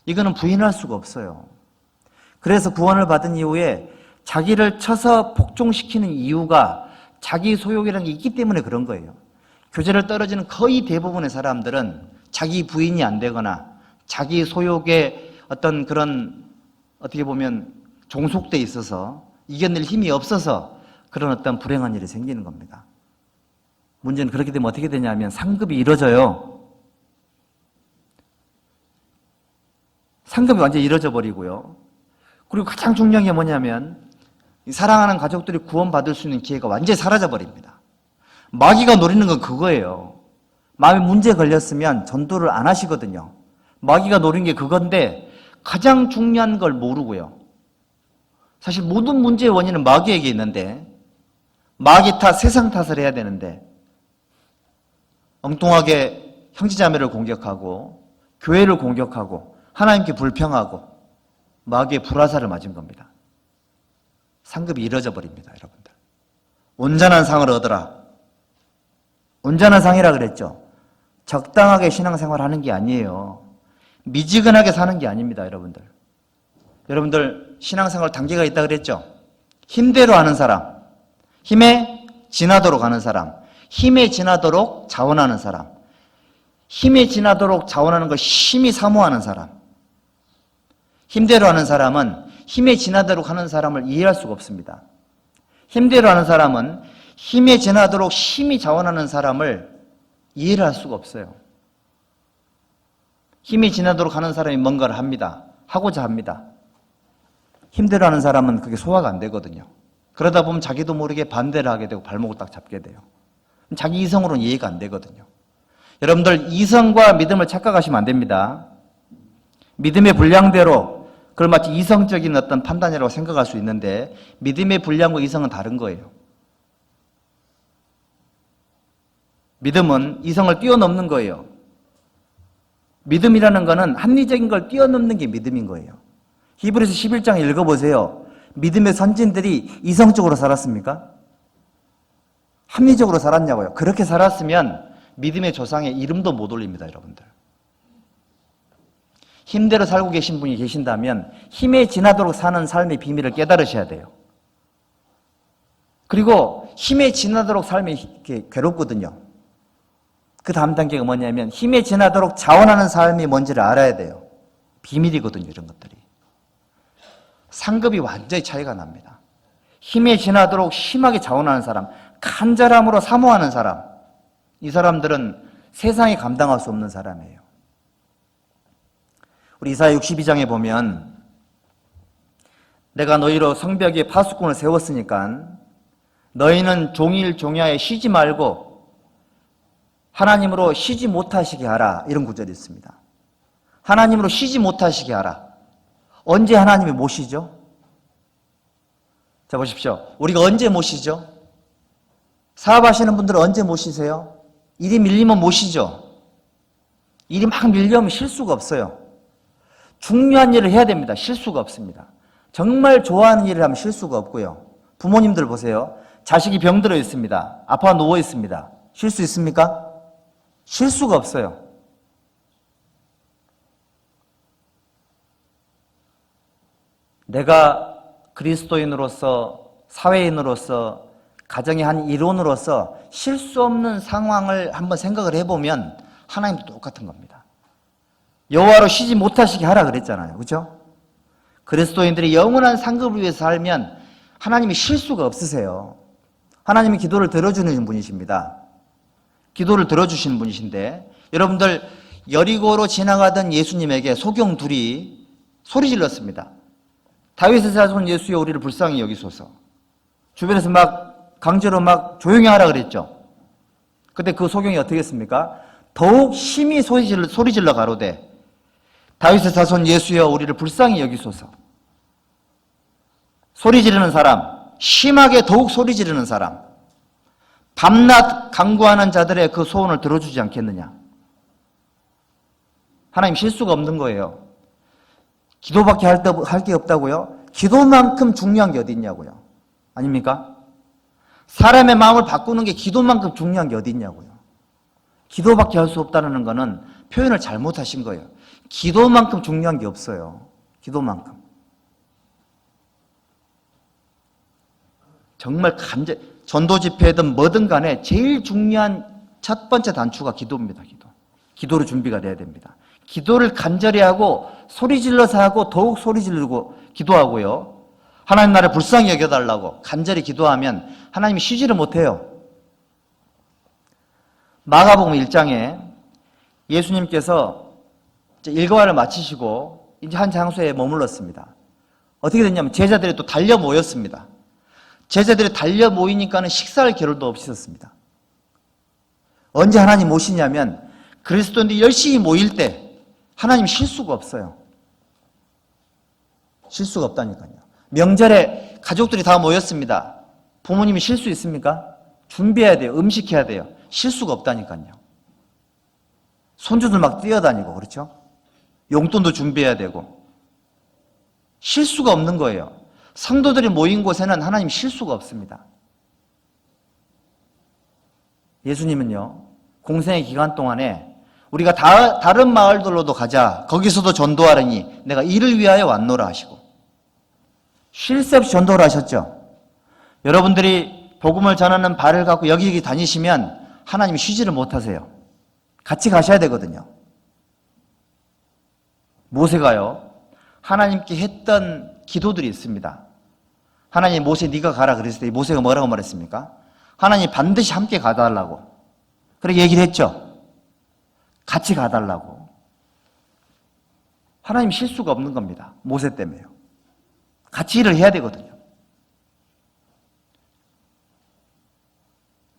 이거는 부인할 수가 없어요. 그래서 구원을 받은 이후에 자기를 쳐서 복종시키는 이유가 자기 소욕이라는 게 있기 때문에 그런 거예요. 교제를 떨어지는 거의 대부분의 사람들은 자기 부인이 안 되거나 자기 소욕의 어떤 그런 어떻게 보면 종속돼 있어서 이겨낼 힘이 없어서 그런 어떤 불행한 일이 생기는 겁니다. 문제는 그렇게 되면 어떻게 되냐면 상급이 이루어져요. 상급이 완전히 이루어져 버리고요. 그리고 가장 중요한 게 뭐냐면 사랑하는 가족들이 구원받을 수 있는 기회가 완전히 사라져 버립니다. 마귀가 노리는 건 그거예요. 마음에 문제 걸렸으면 전도를 안 하시거든요. 마귀가 노린 게 그건데 가장 중요한 걸 모르고요. 사실 모든 문제의 원인은 마귀에게 있는데 마귀 탓, 세상 탓을 해야 되는데 엉뚱하게 형제자매를 공격하고 교회를 공격하고 하나님께 불평하고 마귀의 불화살을 맞은 겁니다. 상급이 이뤄져 버립니다, 여러분들. 온전한 상을 얻으라. 온전한 상이라 그랬죠. 적당하게 신앙생활 하는 게 아니에요. 미지근하게 사는 게 아닙니다, 여러분들. 여러분들 신앙생활 단계가 있다 그랬죠. 힘대로 하는 사람, 힘에 지나도록 하는 사람, 힘에 지나도록 자원하는 사람, 힘에 지나도록 자원하는 걸 심히 사모하는 사람. 힘대로 하는 사람은 힘에 지나도록 하는 사람을 이해할 수가 없습니다. 힘대로 하는 사람은 힘에 지나도록 심히 자원하는 사람을 이해를 할 수가 없어요. 힘이 지나도록 하는 사람이 뭔가를 합니다. 하고자 합니다. 힘대로 하는 사람은 그게 소화가 안 되거든요. 그러다 보면 자기도 모르게 반대를 하게 되고 발목을 딱 잡게 돼요. 자기 이성으로는 이해가 안 되거든요. 여러분들 이성과 믿음을 착각하시면 안 됩니다. 믿음의 분량대로 그걸 마치 이성적인 어떤 판단이라고 생각할 수 있는데 믿음의 분량과 이성은 다른 거예요. 믿음은 이성을 뛰어넘는 거예요. 믿음이라는 거는 합리적인 걸 뛰어넘는 게 믿음인 거예요. 히브리서 11장 읽어보세요. 믿음의 선진들이 이성적으로 살았습니까? 합리적으로 살았냐고요. 그렇게 살았으면 믿음의 조상에 이름도 못 올립니다, 여러분들. 힘대로 살고 계신 분이 계신다면 힘에 지나도록 사는 삶의 비밀을 깨달으셔야 돼요. 그리고 힘에 지나도록 삶이 괴롭거든요. 그 다음 단계가 뭐냐면 힘에 지나도록 자원하는 삶이 뭔지를 알아야 돼요. 비밀이거든요, 이런 것들이. 상급이 완전히 차이가 납니다. 힘에 지나도록 심하게 자원하는 사람, 간절함으로 사모하는 사람, 이 사람들은 세상이 감당할 수 없는 사람이에요. 우리 이사야 62장에 보면 내가 너희로 성벽에 파수꾼을 세웠으니까 너희는 종일 종야에 쉬지 말고 하나님으로 쉬지 못하시게 하라, 이런 구절이 있습니다. 하나님으로 쉬지 못하시게 하라. 언제 하나님이 못 쉬죠? 자, 보십시오. 우리가 언제 못 쉬죠? 사업하시는 분들은 언제 못 쉬세요? 일이 밀리면 못 쉬죠? 일이 막 밀려면 쉴 수가 없어요. 중요한 일을 해야 됩니다. 쉴 수가 없습니다. 정말 좋아하는 일을 하면 쉴 수가 없고요. 부모님들 보세요. 자식이 병들어 있습니다. 아파 누워 있습니다. 쉴 수 있습니까? 쉴 수가 없어요. 내가 그리스도인으로서, 사회인으로서, 가정의 한 일원으로서 쉴 수 없는 상황을 한번 생각을 해보면 하나님도 똑같은 겁니다. 여호와로 쉬지 못하시게 하라 그랬잖아요. 그렇죠? 그리스도인들이 영원한 상급을 위해서 살면 하나님이 실수가 없으세요. 하나님이 기도를 들어주는 분이십니다. 기도를 들어주시는 분이신데 여러분들 여리고로 지나가던 예수님에게 소경 둘이 소리 질렀습니다. 다윗의 자손 예수여 우리를 불쌍히 여기소서. 주변에서 막 강제로 막 조용히 하라 그랬죠. 그때 그 소경이 어떻게 했습니까? 더욱 심히 소리 질러 가로되 다윗의 자손 예수여 우리를 불쌍히 여기소서. 소리 지르는 사람, 심하게 더욱 소리 지르는 사람, 밤낮 간구하는 자들의 그 소원을 들어주지 않겠느냐. 하나님 실수가 없는 거예요. 기도밖에 할 게 없다고요? 기도만큼 중요한 게 어디 있냐고요. 아닙니까? 사람의 마음을 바꾸는 게 기도만큼 중요한 게 어디 있냐고요. 기도밖에 할 수 없다는 거는 표현을 잘못하신 거예요. 기도만큼 중요한 게 없어요. 기도만큼. 정말 전도 집회든 뭐든 간에 제일 중요한 첫 번째 단추가 기도입니다. 기도로 준비가 돼야 됩니다. 기도를 간절히 하고 소리 질러서 하고 더욱 소리 지르고 기도하고요. 하나님 나를 불쌍히 여겨달라고 간절히 기도하면 하나님이 쉬지를 못해요. 마가복음 1장에 예수님께서 일과를 마치시고 이제 한 장소에 머물렀습니다. 어떻게 됐냐면 제자들이 또 달려 모였습니다. 제자들이 달려 모이니까는 식사할 겨를도 없이 있었습니다. 언제 하나님 오시냐면 그리스도인들이 열심히 모일 때 하나님 실수가 없어요. 실수가 없다니까요. 명절에 가족들이 다 모였습니다. 부모님이 실수 있습니까? 준비해야 돼요. 음식해야 돼요. 실수가 없다니까요. 손주들 막 뛰어다니고 그렇죠? 용돈도 준비해야 되고 실수가 없는 거예요. 성도들이 모인 곳에는 하나님 실수가 없습니다. 예수님은요, 공생의 기간 동안에 우리가 다른 마을들로도 가자. 거기서도 전도하려니 내가 이를 위하여 왔노라 하시고 쉴 새 없이 전도를 하셨죠. 여러분들이 복음을 전하는 발을 갖고 여기저기 다니시면 하나님이 쉬지를 못하세요. 같이 가셔야 되거든요. 모세가요, 하나님께 했던 기도들이 있습니다. 하나님 모세 네가 가라 그랬을 때 모세가 뭐라고 말했습니까? 하나님 반드시 함께 가달라고 그렇게 얘기를 했죠. 같이 가달라고. 하나님 실수가 없는 겁니다. 모세 때문에요. 같이 일을 해야 되거든요.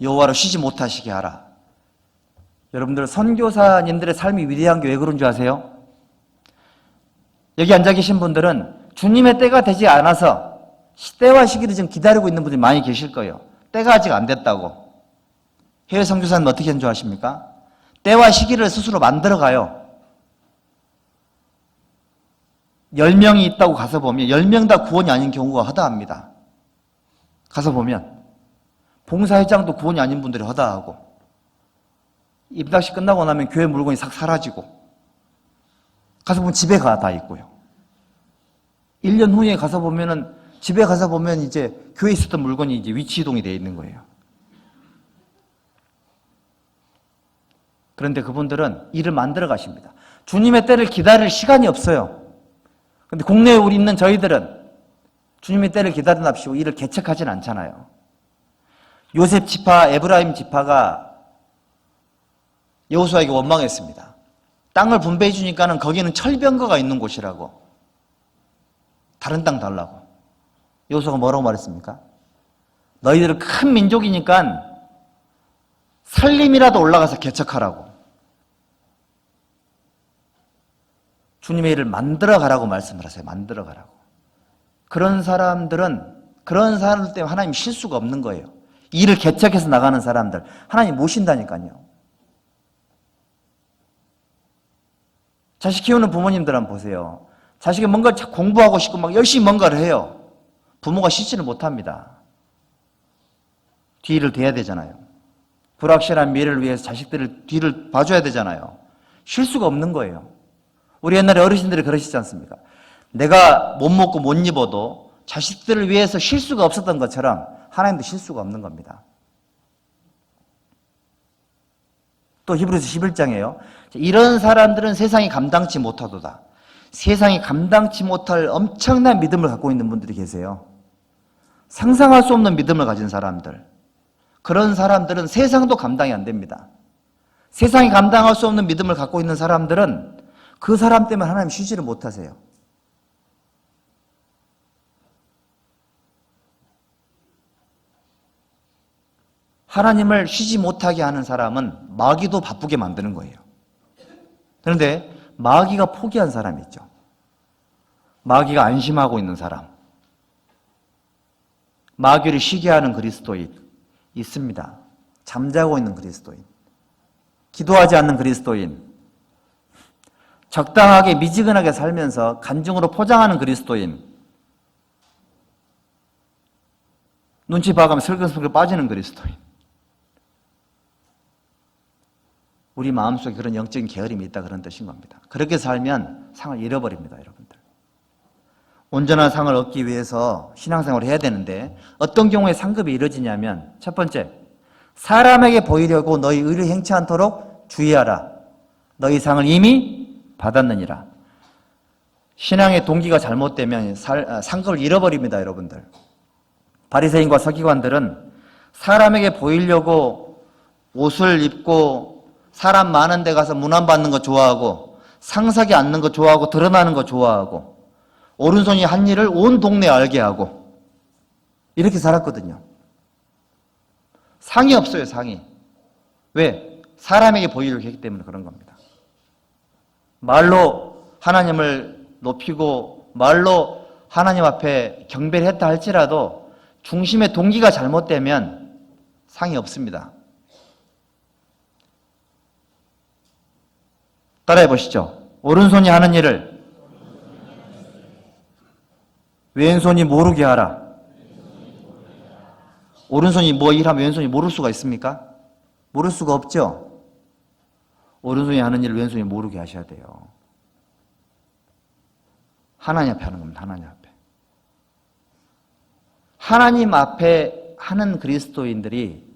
여호와로 쉬지 못하시게 하라. 여러분들 선교사님들의 삶이 위대한 게 왜 그런 줄 아세요? 여기 앉아 계신 분들은 주님의 때가 되지 않아서 때와 시기를 지금 기다리고 있는 분들이 많이 계실 거예요. 때가 아직 안 됐다고. 해외 선교사는 어떻게 하는 줄 아십니까? 때와 시기를 스스로 만들어가요. 10명이 있다고 가서 보면 10명 다 구원이 아닌 경우가 허다합니다. 가서 보면 봉사회장도 구원이 아닌 분들이 허다하고 입학식 끝나고 나면 교회 물건이 싹 사라지고 가서 보면 집에 다 있고요. 1년 후에 가서 보면은 집에 가서 보면 이제 교회에 있었던 물건이 이제 위치 이동이 되어 있는 거예요. 그런데 그분들은 일을 만들어 가십니다. 주님의 때를 기다릴 시간이 없어요. 그런데 국내에 우리 있는 저희들은 주님의 때를 기다리nap시고 일을 개척하진 않잖아요. 요셉 지파, 에브라임 지파가 여호수아에게 원망했습니다. 땅을 분배해 주니까는 거기는 철병거가 있는 곳이라고. 다른 땅 달라고. 여호수아가 뭐라고 말했습니까? 너희들은 큰 민족이니까 살림이라도 올라가서 개척하라고. 주님의 일을 만들어 가라고 말씀을 하세요. 만들어 가라고. 그런 사람들 때문에 하나님 실수가 없는 거예요. 일을 개척해서 나가는 사람들 하나님 모신다니까요. 자식 키우는 부모님들 한번 보세요. 자식이 뭔가 공부하고 싶고 막 열심히 뭔가를 해요. 부모가 쉬지를 못합니다. 뒤를 대야 되잖아요. 불확실한 미래를 위해서 자식들을 뒤를 봐줘야 되잖아요. 쉴 수가 없는 거예요. 우리 옛날에 어르신들이 그러시지 않습니까? 내가 못 먹고 못 입어도 자식들을 위해서 쉴 수가 없었던 것처럼 하나님도 쉴 수가 없는 겁니다. 또 히브리서 11장에요. 이런 사람들은 세상이 감당치 못하도다. 세상이 감당치 못할 엄청난 믿음을 갖고 있는 분들이 계세요. 상상할 수 없는 믿음을 가진 사람들, 그런 사람들은 세상도 감당이 안 됩니다. 세상이 감당할 수 없는 믿음을 갖고 있는 사람들은 그 사람 때문에 하나님 쉬지를 못하세요. 하나님을 쉬지 못하게 하는 사람은 마귀도 바쁘게 만드는 거예요. 그런데 마귀가 포기한 사람이 있죠. 마귀가 안심하고 있는 사람, 마귀를 쉬게 하는 그리스도인 있습니다. 잠자고 있는 그리스도인, 기도하지 않는 그리스도인, 적당하게 미지근하게 살면서 간증으로 포장하는 그리스도인, 눈치 봐가면 슬근슬근 빠지는 그리스도인. 우리 마음속에 그런 영적인 게으름이 있다, 그런 뜻인 겁니다. 그렇게 살면 상을 잃어버립니다, 여러분들. 온전한 상을 얻기 위해서 신앙생활을 해야 되는데 어떤 경우에 상급이 이루어지냐면, 첫 번째, 사람에게 보이려고 너희 의를 행치 않도록 주의하라. 너희 상을 이미 받았느니라. 신앙의 동기가 잘못되면 상급을 잃어버립니다, 여러분들. 바리새인과 서기관들은 사람에게 보이려고 옷을 입고 사람 많은 데 가서 문안받는 거 좋아하고 상석에 앉는 거 좋아하고 드러나는 거 좋아하고 오른손이 한 일을 온 동네에 알게 하고 이렇게 살았거든요. 상이 없어요, 상이. 왜? 사람에게 보이려고 했기 때문에 그런 겁니다. 말로 하나님을 높이고 말로 하나님 앞에 경배를 했다 할지라도 중심의 동기가 잘못되면 상이 없습니다. 따라해 보시죠. 오른손이 하는 일을 왼손이 모르게 하라. 오른손이 뭐 일하면 왼손이 모를 수가 있습니까? 모를 수가 없죠. 오른손이 하는 일을 왼손이 모르게 하셔야 돼요. 하나님 앞에 하는 겁니다. 하나님 앞에. 하나님 앞에 하는 그리스도인들이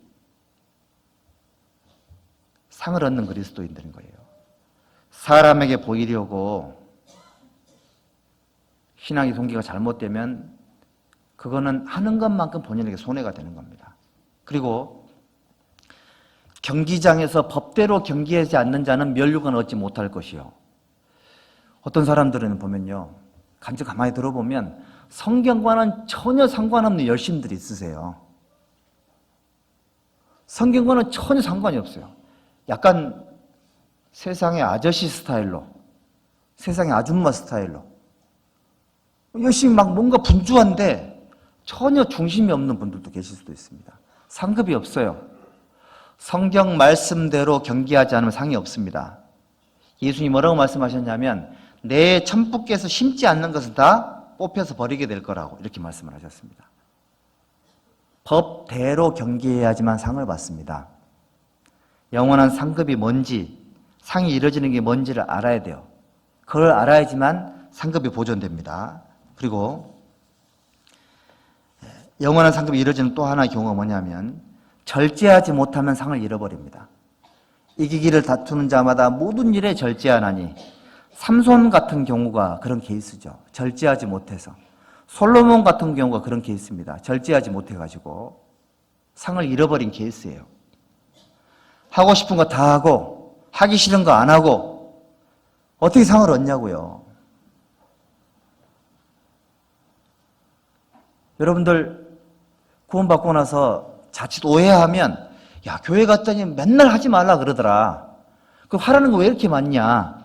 상을 얻는 그리스도인들인 거예요. 사람에게 보이려고 신앙의 동기가 잘못되면 그거는 하는 것만큼 본인에게 손해가 되는 겁니다. 그리고 경기장에서 법대로 경기하지 않는 자는 면류관을 얻지 못할 것이요. 어떤 사람들은 보면요, 간증 가만히 들어보면 성경과는 전혀 상관없는 열심들이 있으세요. 성경과는 전혀 상관이 없어요. 약간 세상의 아저씨 스타일로, 세상의 아줌마 스타일로 열심히 막 뭔가 분주한데 전혀 중심이 없는 분들도 계실 수도 있습니다. 상급이 없어요. 성경 말씀대로 경기하지 않으면 상이 없습니다. 예수님이 뭐라고 말씀하셨냐면 내 천부께서 심지 않는 것은 다 뽑혀서 버리게 될 거라고 이렇게 말씀을 하셨습니다. 법대로 경기해야지만 상을 받습니다. 영원한 상급이 뭔지, 상이 이루어지는 게 뭔지를 알아야 돼요. 그걸 알아야지만 상급이 보존됩니다. 그리고 영원한 상급이 이루어지는 또 하나의 경우가 뭐냐면 절제하지 못하면 상을 잃어버립니다. 이기기를 다투는 자마다 모든 일에 절제하나니 삼손 같은 경우가 그런 케이스죠. 절제하지 못해서. 솔로몬 같은 경우가 그런 케이스입니다. 절제하지 못해가지고 상을 잃어버린 케이스예요. 하고 싶은 거 다 하고 하기 싫은 거 안 하고 어떻게 상을 얻냐고요. 여러분들 구원받고 나서 자칫 오해하면 야, 교회 갔더니 맨날 하지 말라 그러더라. 그 하라는 거 왜 이렇게 많냐.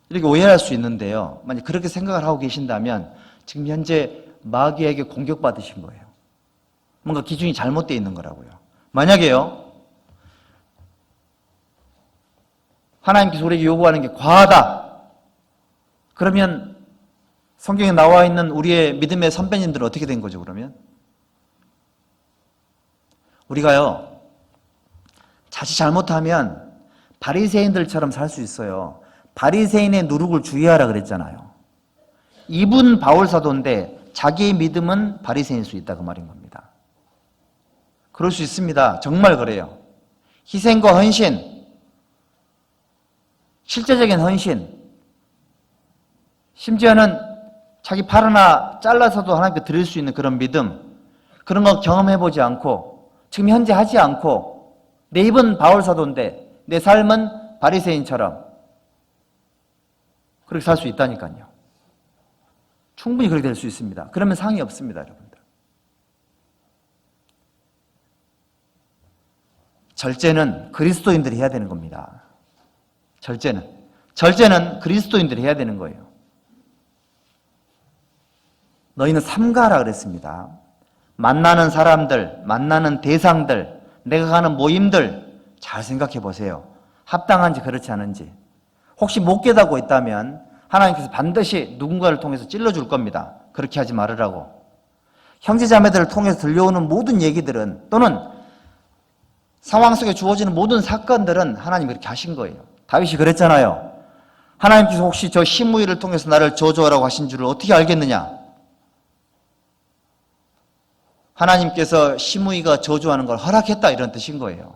이렇게 오해할 수 있는데요. 만약 그렇게 생각을 하고 계신다면 지금 현재 마귀에게 공격받으신 거예요. 뭔가 기준이 잘못되어 있는 거라고요. 만약에요, 하나님께서 우리에게 요구하는 게 과하다. 그러면 성경에 나와 있는 우리의 믿음의 선배님들은 어떻게 된 거죠, 그러면? 우리가요, 자칫 잘못하면 바리새인들처럼 살 수 있어요. 바리새인의 누룩을 주의하라 그랬잖아요. 이분 바울 사도인데 자기의 믿음은 바리새인일 수 있다 그 말인 겁니다. 그럴 수 있습니다. 정말 그래요. 희생과 헌신, 실제적인 헌신, 심지어는 자기 팔 하나 잘라서도 하나님께 드릴 수 있는 그런 믿음, 그런 거 경험해보지 않고 지금 현재 하지 않고 내 입은 바울 사도인데 내 삶은 바리새인처럼 그렇게 살 수 있다니까요. 충분히 그렇게 될 수 있습니다. 그러면 상이 없습니다, 여러분들. 절제는 그리스도인들이 해야 되는 겁니다. 절제는 그리스도인들이 해야 되는 거예요. 너희는 삼가라 그랬습니다. 만나는 사람들, 만나는 대상들, 내가 가는 모임들 잘 생각해 보세요. 합당한지 그렇지 않은지. 혹시 못 깨닫고 있다면 하나님께서 반드시 누군가를 통해서 찔러줄 겁니다. 그렇게 하지 말으라고. 형제자매들을 통해서 들려오는 모든 얘기들은 또는 상황 속에 주어지는 모든 사건들은 하나님이 그렇게 하신 거예요. 다윗이 그랬잖아요. 하나님께서 혹시 저 시므이를 통해서 나를 저주하라고 하신 줄을 어떻게 알겠느냐? 하나님께서 시므이가 저주하는 걸 허락했다 이런 뜻인 거예요.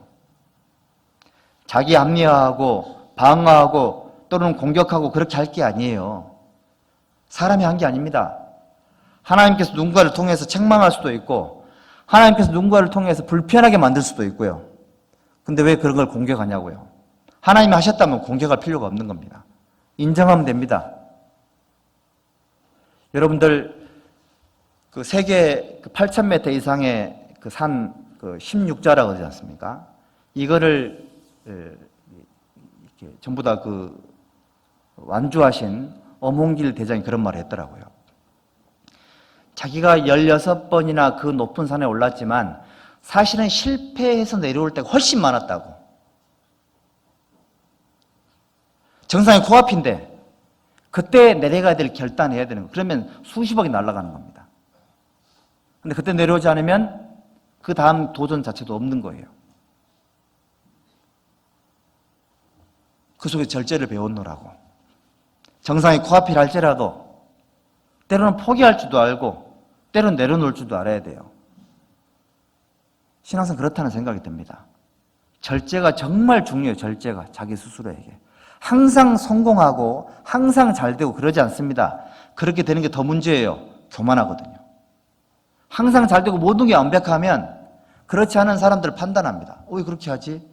자기 합리화하고 방어하고 또는 공격하고 그렇게 할 게 아니에요. 사람이 한 게 아닙니다. 하나님께서 누군가를 통해서 책망할 수도 있고 하나님께서 누군가를 통해서 불편하게 만들 수도 있고요. 근데 왜 그런 걸 공격하냐고요. 하나님이 하셨다면 공격할 필요가 없는 겁니다. 인정하면 됩니다. 여러분들 그 세계 8,000m 이상의 그 산 16자라고 하지 않습니까? 이거를 이렇게 전부 다 그 완주하신 엄홍길 대장이 그런 말을 했더라고요. 자기가 16번이나 그 높은 산에 올랐지만 사실은 실패해서 내려올 때가 훨씬 많았다고. 정상이 코앞인데 그때 내려가야 될 결단해야 되는 거. 그러면 수십억이 날아가는 겁니다. 근데 그때 내려오지 않으면 그 다음 도전 자체도 없는 거예요. 그 속에 절제를 배웠노라고. 정상이 코앞이라 할지라도 때로는 포기할 줄도 알고 때로는 내려놓을 줄도 알아야 돼요. 신앙생 그렇다는 생각이 듭니다. 절제가 정말 중요해요. 절제가 자기 스스로에게. 항상 성공하고 항상 잘 되고 그러지 않습니다. 그렇게 되는 게 더 문제예요. 교만하거든요. 항상 잘 되고 모든 게 완벽하면 그렇지 않은 사람들을 판단합니다. 왜 그렇게 하지?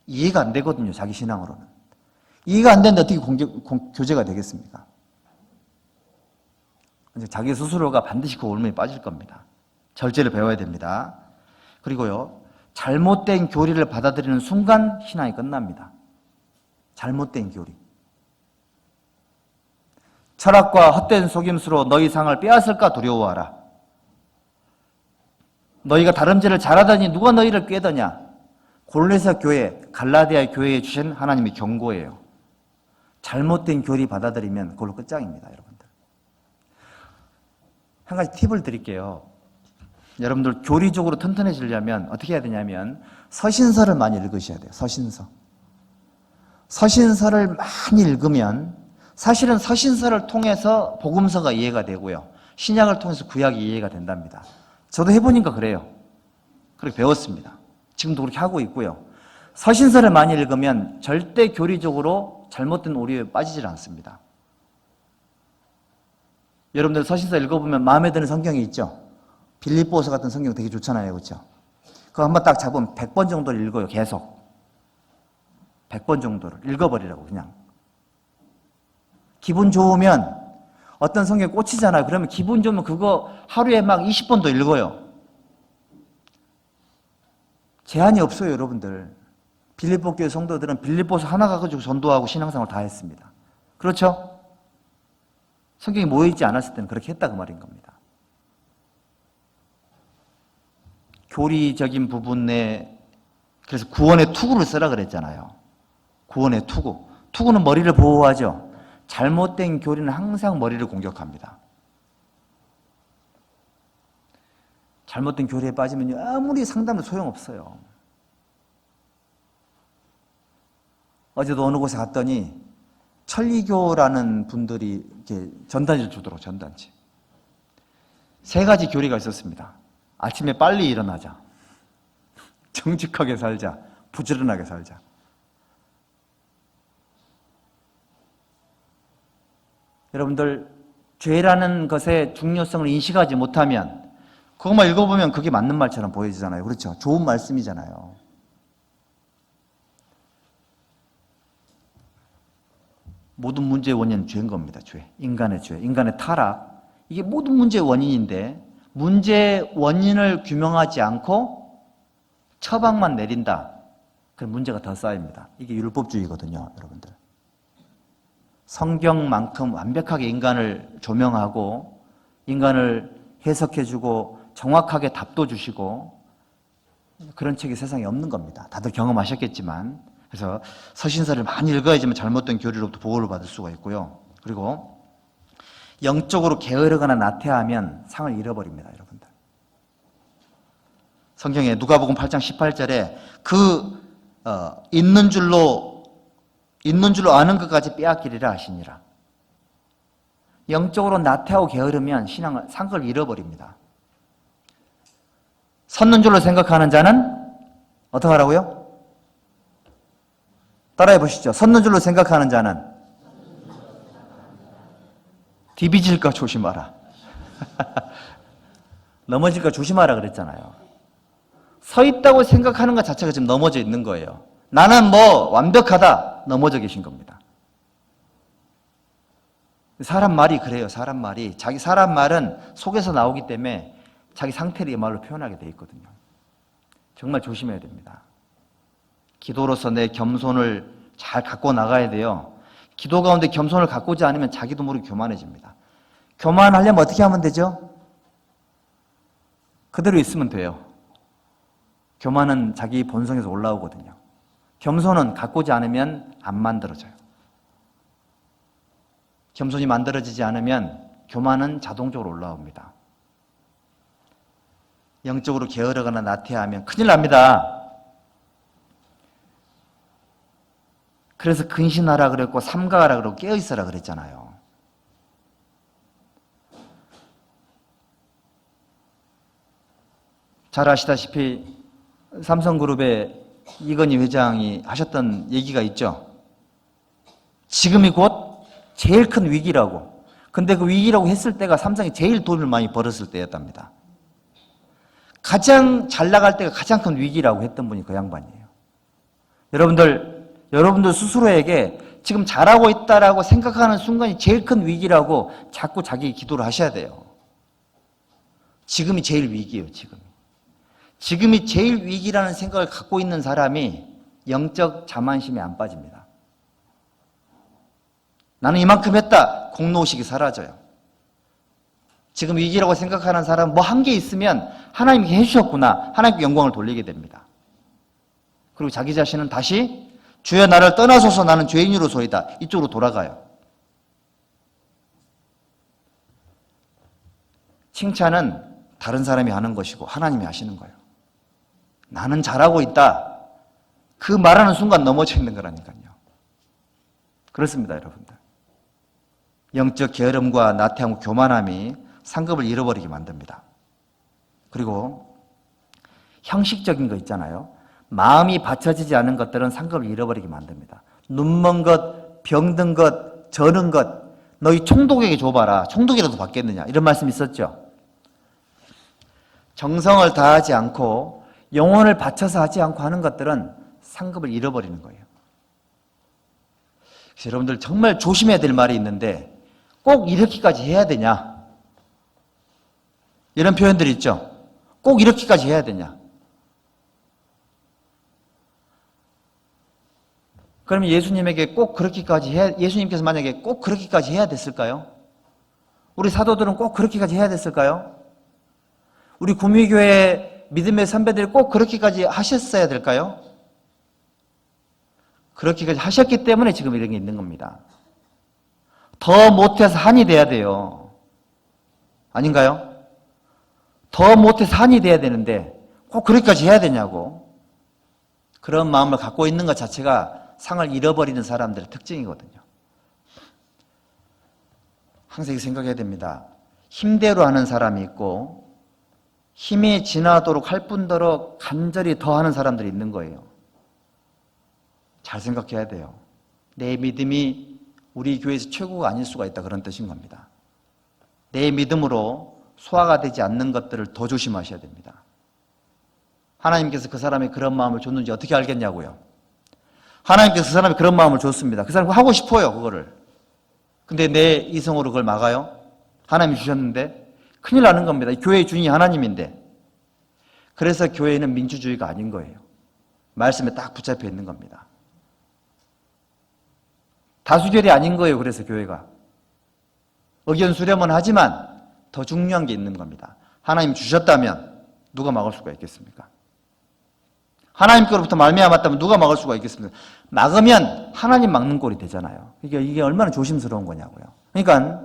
이해가 안 되거든요. 자기 신앙으로는. 이해가 안 되는데 어떻게 교제가 되겠습니까? 자기 스스로가 반드시 그 올무에 빠질 겁니다. 절제를 배워야 됩니다. 그리고요, 잘못된 교리를 받아들이는 순간 신앙이 끝납니다. 잘못된 교리. 철학과 헛된 속임수로 너희 상을 빼앗을까 두려워하라. 너희가 다름질을 잘하더니 누가 너희를 꾀더냐? 골로새 교회, 갈라디아 교회에 주신 하나님의 경고예요. 잘못된 교리 받아들이면 그걸로 끝장입니다, 여러분들. 한 가지 팁을 드릴게요. 여러분들 교리적으로 튼튼해지려면 어떻게 해야 되냐면 서신서를 많이 읽으셔야 돼요. 서신서를 많이 읽으면 사실은 서신서를 통해서 복음서가 이해가 되고요. 신약을 통해서 구약이 이해가 된답니다. 저도 해보니까 그래요. 그렇게 배웠습니다. 지금도 그렇게 하고 있고요. 서신서를 많이 읽으면 절대 교리적으로 잘못된 오류에 빠지질 않습니다. 여러분들 서신서 읽어보면 마음에 드는 성경이 있죠? 빌립보서 같은 성경 되게 좋잖아요. 그렇죠? 그거 한번 딱 잡으면 100번 정도를 읽어요. 계속. 100번 정도를 읽어버리라고 그냥. 기분 좋으면 어떤 성경에 꽂히잖아요. 그러면 기분 좋으면 그거 하루에 막 20번도 읽어요. 제한이 없어요, 여러분들. 빌립보 교회 성도들은 빌립보서 하나 가지고 전도하고 신앙생활 다 했습니다. 그렇죠? 성경이 모여있지 않았을 때는 그렇게 했다 그 말인 겁니다. 교리적인 부분에 그래서 구원의 투구를 쓰라 그랬잖아요. 구원의 투구. 투구는 머리를 보호하죠. 잘못된 교리는 항상 머리를 공격합니다. 잘못된 교리에 빠지면 아무리 상담도 소용없어요. 어제도 어느 곳에 갔더니 천리교라는 분들이 이렇게 전단지를 주도록 전단지. 3가지 교리가 있었습니다. 아침에 빨리 일어나자. 정직하게 살자. 부지런하게 살자. 여러분들 죄라는 것의 중요성을 인식하지 못하면 그것만 읽어보면 그게 맞는 말처럼 보여지잖아요. 그렇죠? 좋은 말씀이잖아요. 모든 문제의 원인은 죄인 겁니다. 죄. 인간의 죄. 인간의 타락. 이게 모든 문제의 원인인데 문제의 원인을 규명하지 않고 처방만 내린다. 그럼 문제가 더 쌓입니다. 이게 율법주의거든요, 여러분들. 성경만큼 완벽하게 인간을 조명하고 인간을 해석해주고 정확하게 답도 주시고 그런 책이 세상에 없는 겁니다. 다들 경험하셨겠지만. 그래서 서신서를 많이 읽어야지만 잘못된 교리로부터 보호를 받을 수가 있고요. 그리고 영적으로 게으르거나 나태하면 상을 잃어버립니다, 여러분들. 성경에 누가복음 8장 18절에 있는 줄로 아는 것까지 빼앗기리라 하시니라. 영적으로 나태하고 게으르면 상을 잃어버립니다. 섰는 줄로 생각하는 자는 어떻게 하라고요? 따라해 보시죠. 섰는 줄로 생각하는 자는 디비질까 조심하라. 넘어질까 조심하라 그랬잖아요. 서 있다고 생각하는 것 자체가 지금 넘어져 있는 거예요. 나는 뭐 완벽하다. 넘어져 계신 겁니다. 사람 말이 그래요. 사람 말이. 사람 말은 속에서 나오기 때문에 자기 상태를 이 말로 표현하게 돼 있거든요. 정말 조심해야 됩니다. 기도로서 내 겸손을 잘 갖고 나가야 돼요. 기도 가운데 겸손을 갖고지 않으면 자기도 모르게 교만해집니다. 교만하려면 어떻게 하면 되죠? 그대로 있으면 돼요. 교만은 자기 본성에서 올라오거든요. 겸손은 갖고지 않으면 안 만들어져요. 겸손이 만들어지지 않으면 교만은 자동적으로 올라옵니다. 영적으로 게으르거나 나태하면 큰일 납니다. 그래서 근신하라 그랬고 삼가하라 그랬고 깨어있어라 그랬잖아요. 잘 아시다시피 삼성그룹의 이건희 회장이 하셨던 얘기가 있죠. 지금이 곧 제일 큰 위기라고. 근데 그 위기라고 했을 때가 삼성이 제일 돈을 많이 벌었을 때였답니다. 가장 잘 나갈 때가 가장 큰 위기라고 했던 분이 그 양반이에요. 여러분들 스스로에게 지금 잘하고 있다라고 생각하는 순간이 제일 큰 위기라고 자꾸 자기 기도를 하셔야 돼요. 지금이 제일 위기예요, 지금. 지금이 제일 위기라는 생각을 갖고 있는 사람이 영적 자만심에 안 빠집니다. 나는 이만큼 했다. 공로의식이 사라져요. 지금 위기라고 생각하는 사람은 뭐 한 게 있으면 하나님이 해주셨구나. 하나님께 영광을 돌리게 됩니다. 그리고 자기 자신은 다시 주여 나를 떠나소서 나는 죄인으로소이다. 이쪽으로 돌아가요. 칭찬은 다른 사람이 하는 것이고 하나님이 하시는 거예요. 나는 잘하고 있다. 그 말하는 순간 넘어져 있는 거라니까요. 그렇습니다, 여러분들. 영적 게으름과 나태함과 교만함이 상급을 잃어버리게 만듭니다. 그리고 형식적인 거 있잖아요. 마음이 받쳐지지 않은 것들은 상급을 잃어버리게 만듭니다. 눈먼 것, 병든 것, 저는 것, 너희 총독에게 줘봐라. 총독이라도 받겠느냐. 이런 말씀 있었죠. 정성을 다하지 않고 영혼을 바쳐서 하지 않고 하는 것들은 상급을 잃어버리는 거예요. 그래서 여러분들 정말 조심해야 될 말이 있는데 꼭 이렇게까지 해야 되냐? 이런 표현들이 있죠. 꼭 이렇게까지 해야 되냐? 그러면 예수님에게 꼭 그렇게까지 예수님께서 만약에 꼭 그렇게까지 해야 됐을까요? 우리 사도들은 꼭 그렇게까지 해야 됐을까요? 우리 구미교회 믿음의 선배들이 꼭 그렇게까지 하셨어야 될까요? 그렇게까지 하셨기 때문에 지금 이런 게 있는 겁니다. 더 못해서 한이 돼야 돼요. 아닌가요? 더 못해서 한이 돼야 되는데 꼭 그렇게까지 해야 되냐고. 그런 마음을 갖고 있는 것 자체가 상을 잃어버리는 사람들의 특징이거든요. 항상 이렇게 생각해야 됩니다. 힘대로 하는 사람이 있고 힘이 지나도록 할 뿐더러 간절히 더 하는 사람들이 있는 거예요. 잘 생각해야 돼요. 내 믿음이 우리 교회에서 최고가 아닐 수가 있다 그런 뜻인 겁니다. 내 믿음으로 소화가 되지 않는 것들을 더 조심하셔야 됩니다. 하나님께서 그 사람이 그런 마음을 줬는지 어떻게 알겠냐고요. 하나님께서 그 사람이 그런 마음을 줬습니다. 그 사람이 하고 싶어요, 그거를. 근데 내 이성으로 그걸 막아요? 하나님이 주셨는데 큰일 나는 겁니다. 교회의 주인이 하나님인데. 그래서 교회는 민주주의가 아닌 거예요. 말씀에 딱 붙잡혀 있는 겁니다. 다수결이 아닌 거예요. 그래서 교회가. 의견 수렴은 하지만 더 중요한 게 있는 겁니다. 하나님 주셨다면 누가 막을 수가 있겠습니까? 하나님께로부터 말미암았다면 누가 막을 수가 있겠습니까? 막으면 하나님 막는 꼴이 되잖아요. 이게 얼마나 조심스러운 거냐고요. 그러니까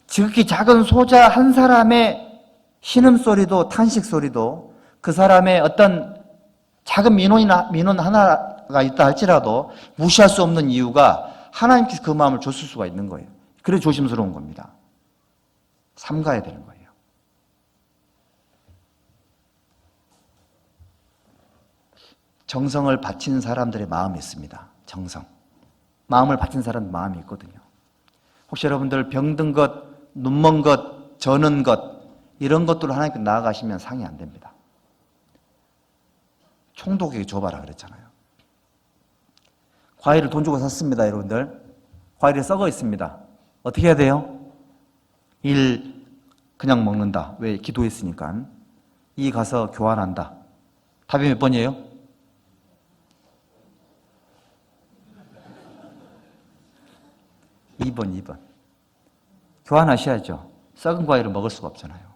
지극히 작은 소자 한 사람의 신음소리도 탄식소리도 그 사람의 어떤 작은 민원 하나가 있다 할지라도 무시할 수 없는 이유가 하나님께서 그 마음을 줬을 수가 있는 거예요. 그래서 조심스러운 겁니다. 삼가야 되는 거예요. 정성을 바친 사람들의 마음이 있습니다. 정성. 마음을 바친 사람들 마음이 있거든요. 혹시 여러분들 병든 것, 눈먼 것, 저는 것 이런 것들로 하나님께 나아가시면 상이 안 됩니다. 총독에게 줘봐라 그랬잖아요. 과일을 돈 주고 샀습니다, 여러분들. 과일이 썩어 있습니다. 어떻게 해야 돼요? 1. 그냥 먹는다. 왜? 기도했으니까. 2. 가서 교환한다. 답이 몇 번이에요? 2번. 교환하셔야죠. 썩은 과일을 먹을 수가 없잖아요.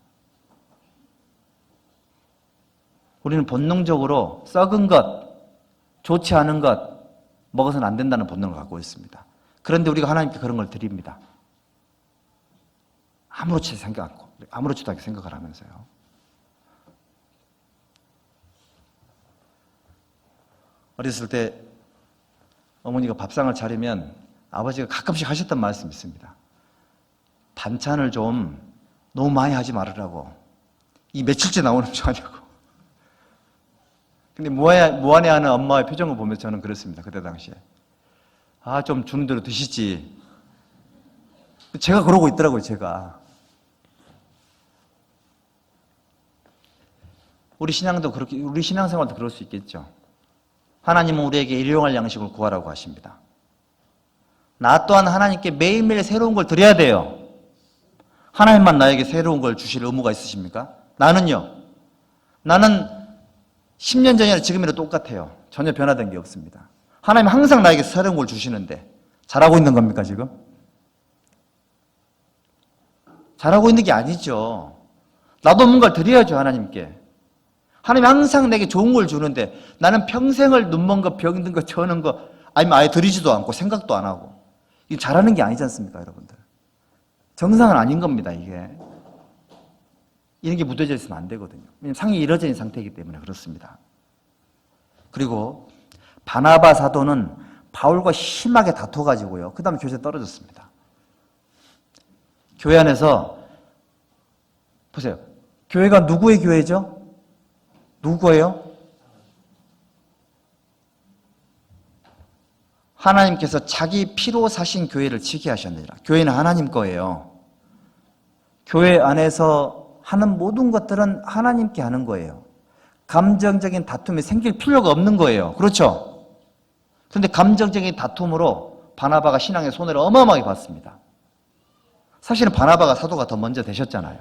우리는 본능적으로 썩은 것, 좋지 않은 것 먹어서는 안 된다는 본능을 갖고 있습니다. 그런데 우리가 하나님께 그런 걸 드립니다. 아무렇지도 않게 생각을 하면서요. 어렸을 때 어머니가 밥상을 차리면 아버지가 가끔씩 하셨던 말씀이 있습니다. 반찬을 좀 너무 많이 하지 말으라고. 이 며칠째 나오는 줄 아냐고. 근데 무안해하는 엄마의 표정을 보면서 저는 그랬습니다. 그때 당시에. 좀 주는 대로 드시지. 제가 그러고 있더라고요, 제가. 우리 신앙생활도 그럴 수 있겠죠. 하나님은 우리에게 일용할 양식을 구하라고 하십니다. 나 또한 하나님께 매일매일 새로운 걸 드려야 돼요. 하나님만 나에게 새로운 걸 주실 의무가 있으십니까? 나는요. 나는 10년 전이나 지금이나 똑같아요. 전혀 변화된 게 없습니다. 하나님 항상 나에게 새로운 걸 주시는데 잘하고 있는 겁니까 지금? 잘하고 있는 게 아니죠. 나도 뭔가를 드려야죠 하나님께. 하나님 항상 내게 좋은 걸 주는데 나는 평생을 눈먼 거, 병든 거, 저는 거 아니면 아예 드리지도 않고 생각도 안 하고 이거 잘하는 게 아니지 않습니까 여러분들? 정상은 아닌 겁니다 이게. 이런 게 묻어져 있으면 안 되거든요. 왜냐하면 상이 이루어져 있는 상태이기 때문에 그렇습니다. 그리고 바나바 사도는 바울과 심하게 다퉈가지고요. 그 다음에 교회에서 떨어졌습니다. 교회 안에서 보세요. 교회가 누구의 교회죠? 누구예요? 하나님께서 자기 피로 사신 교회를 지게 하셨느니라. 교회는 하나님 거예요. 교회 안에서 하는 모든 것들은 하나님께 하는 거예요. 감정적인 다툼이 생길 필요가 없는 거예요. 그렇죠? 그런데 감정적인 다툼으로 바나바가 신앙의 손해를 어마어마하게 받습니다. 사실은 바나바가 사도가 더 먼저 되셨잖아요.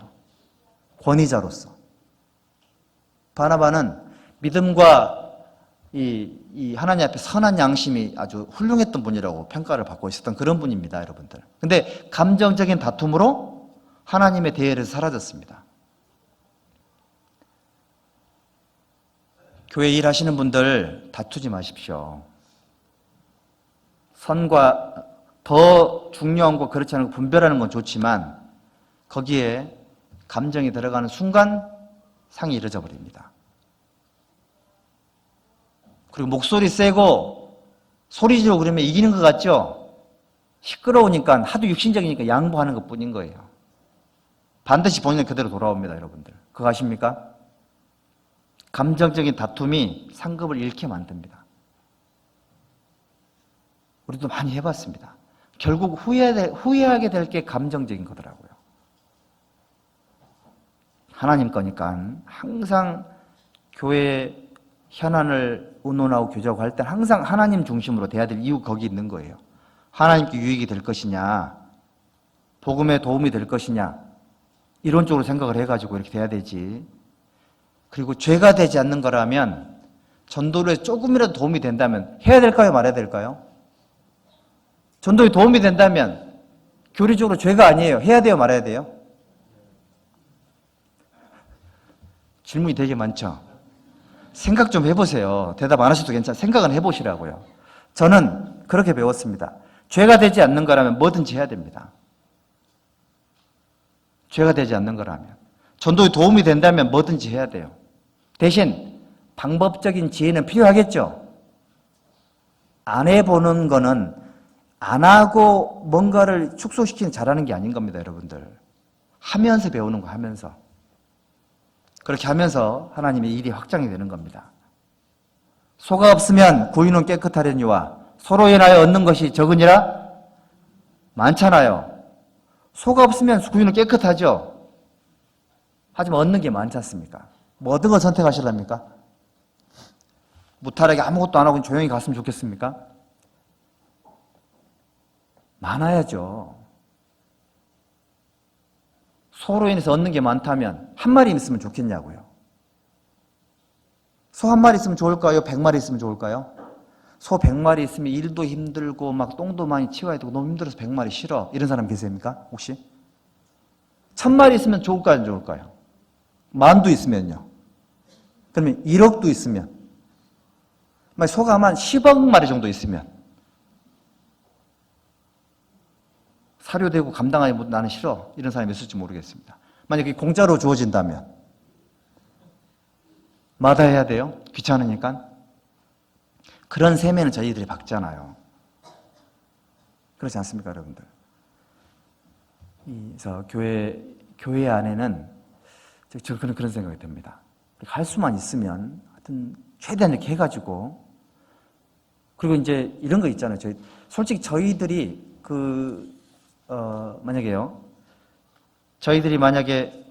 권위자로서. 바나바는 믿음과 이 하나님 앞에 선한 양심이 아주 훌륭했던 분이라고 평가를 받고 있었던 그런 분입니다, 여러분들. 근데 감정적인 다툼으로 하나님의 대열에서 사라졌습니다. 교회 일하시는 분들 다투지 마십시오. 선과 더 중요한 거 그렇지 않은 거 분별하는 건 좋지만 거기에 감정이 들어가는 순간 상이 이루어져 버립니다. 그리고 목소리 세고 소리 지르고 그러면 이기는 것 같죠? 시끄러우니까 하도 육신적이니까 양보하는 것 뿐인 거예요. 반드시 본인은 그대로 돌아옵니다, 여러분들. 그거 아십니까? 감정적인 다툼이 상급을 잃게 만듭니다. 우리도 많이 해봤습니다. 결국 후회하게 될 게 감정적인 거더라고요. 하나님 거니까 항상 교회 현안을 의논하고 교제하고 할 때 항상 하나님 중심으로 돼야 될 이유가 거기 있는 거예요. 하나님께 유익이 될 것이냐, 복음에 도움이 될 것이냐, 이론적으로 생각을 해가지고 이렇게 돼야 되지. 그리고 죄가 되지 않는 거라면 전도에 조금이라도 도움이 된다면 해야 될까요, 말아야 될까요? 전도에 도움이 된다면 교리적으로 죄가 아니에요. 해야 돼요, 말아야 돼요? 질문이 되게 많죠? 생각 좀 해보세요. 대답 안 하셔도 괜찮아요. 생각은 해보시라고요. 저는 그렇게 배웠습니다. 죄가 되지 않는 거라면 뭐든지 해야 됩니다. 죄가 되지 않는 거라면. 전도에 도움이 된다면 뭐든지 해야 돼요. 대신 방법적인 지혜는 필요하겠죠? 안 해보는 거는 안 하고 뭔가를 축소시키는 잘하는 게 아닌 겁니다, 여러분들. 하면서 배우는 거, 하면서. 그렇게 하면서 하나님의 일이 확장이 되는 겁니다. 소가 없으면 구유는 깨끗하려니와 소로 인하여 얻는 것이 적으니라? 많잖아요. 소가 없으면 구유는 깨끗하죠. 하지만 얻는 게 많지 않습니까? 뭐 어떤 걸 선택하실랍니까? 무탈하게 아무것도 안 하고 조용히 갔으면 좋겠습니까? 많아야죠. 소로 인해서 얻는 게 많다면 한 마리 있으면 좋겠냐고요. 소 한 마리 있으면 좋을까요? 100마리 있으면 좋을까요? 소 100마리 있으면 일도 힘들고 막 똥도 많이 치워야 되고 너무 힘들어서 100마리 싫어. 이런 사람 계십니까? 혹시? 1000마리 있으면 좋을까요? 안 좋을까요? 만도 있으면요. 그러면 1억도 있으면. 소가 한 10억 마리 정도 있으면. 사료되고 감당하지 못, 나는 싫어. 이런 사람이 있을지 모르겠습니다. 만약에 공짜로 주어진다면. 마다해야 돼요? 귀찮으니까? 그런 셈에는 저희들이 박잖아요. 그렇지 않습니까, 여러분들? 그래서 교회 안에는 저는 그런 생각이 듭니다. 할 수만 있으면 하여튼 최대한 이렇게 해가지고 그리고 이제 이런 거 있잖아요. 솔직히 저희들이 저희들이 만약에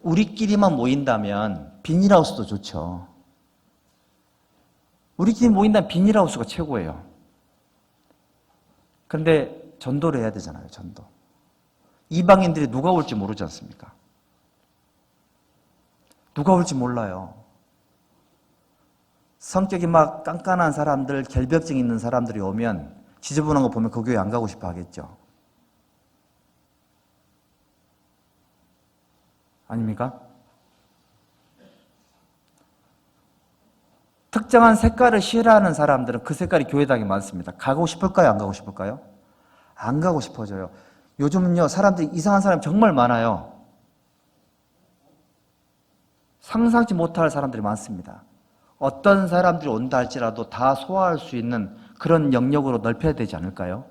우리끼리만 모인다면 비닐하우스도 좋죠. 우리끼리 모인다면 비닐하우스가 최고예요. 그런데 전도를 해야 되잖아요, 전도. 이방인들이 누가 올지 모르지 않습니까? 누가 올지 몰라요. 성격이 막 깐깐한 사람들, 결벽증 있는 사람들이 오면 지저분한 거 보면 그 교회 안 가고 싶어 하겠죠. 아닙니까? 특정한 색깔을 싫어하는 사람들은 그 색깔이 교회당에 많습니다. 가고 싶을까요? 안 가고 싶을까요? 안 가고 싶어져요. 요즘은요, 사람들이 이상한 사람이 정말 많아요. 상상치 못할 사람들이 많습니다. 어떤 사람들이 온다 할지라도 다 소화할 수 있는 그런 영역으로 넓혀야 되지 않을까요?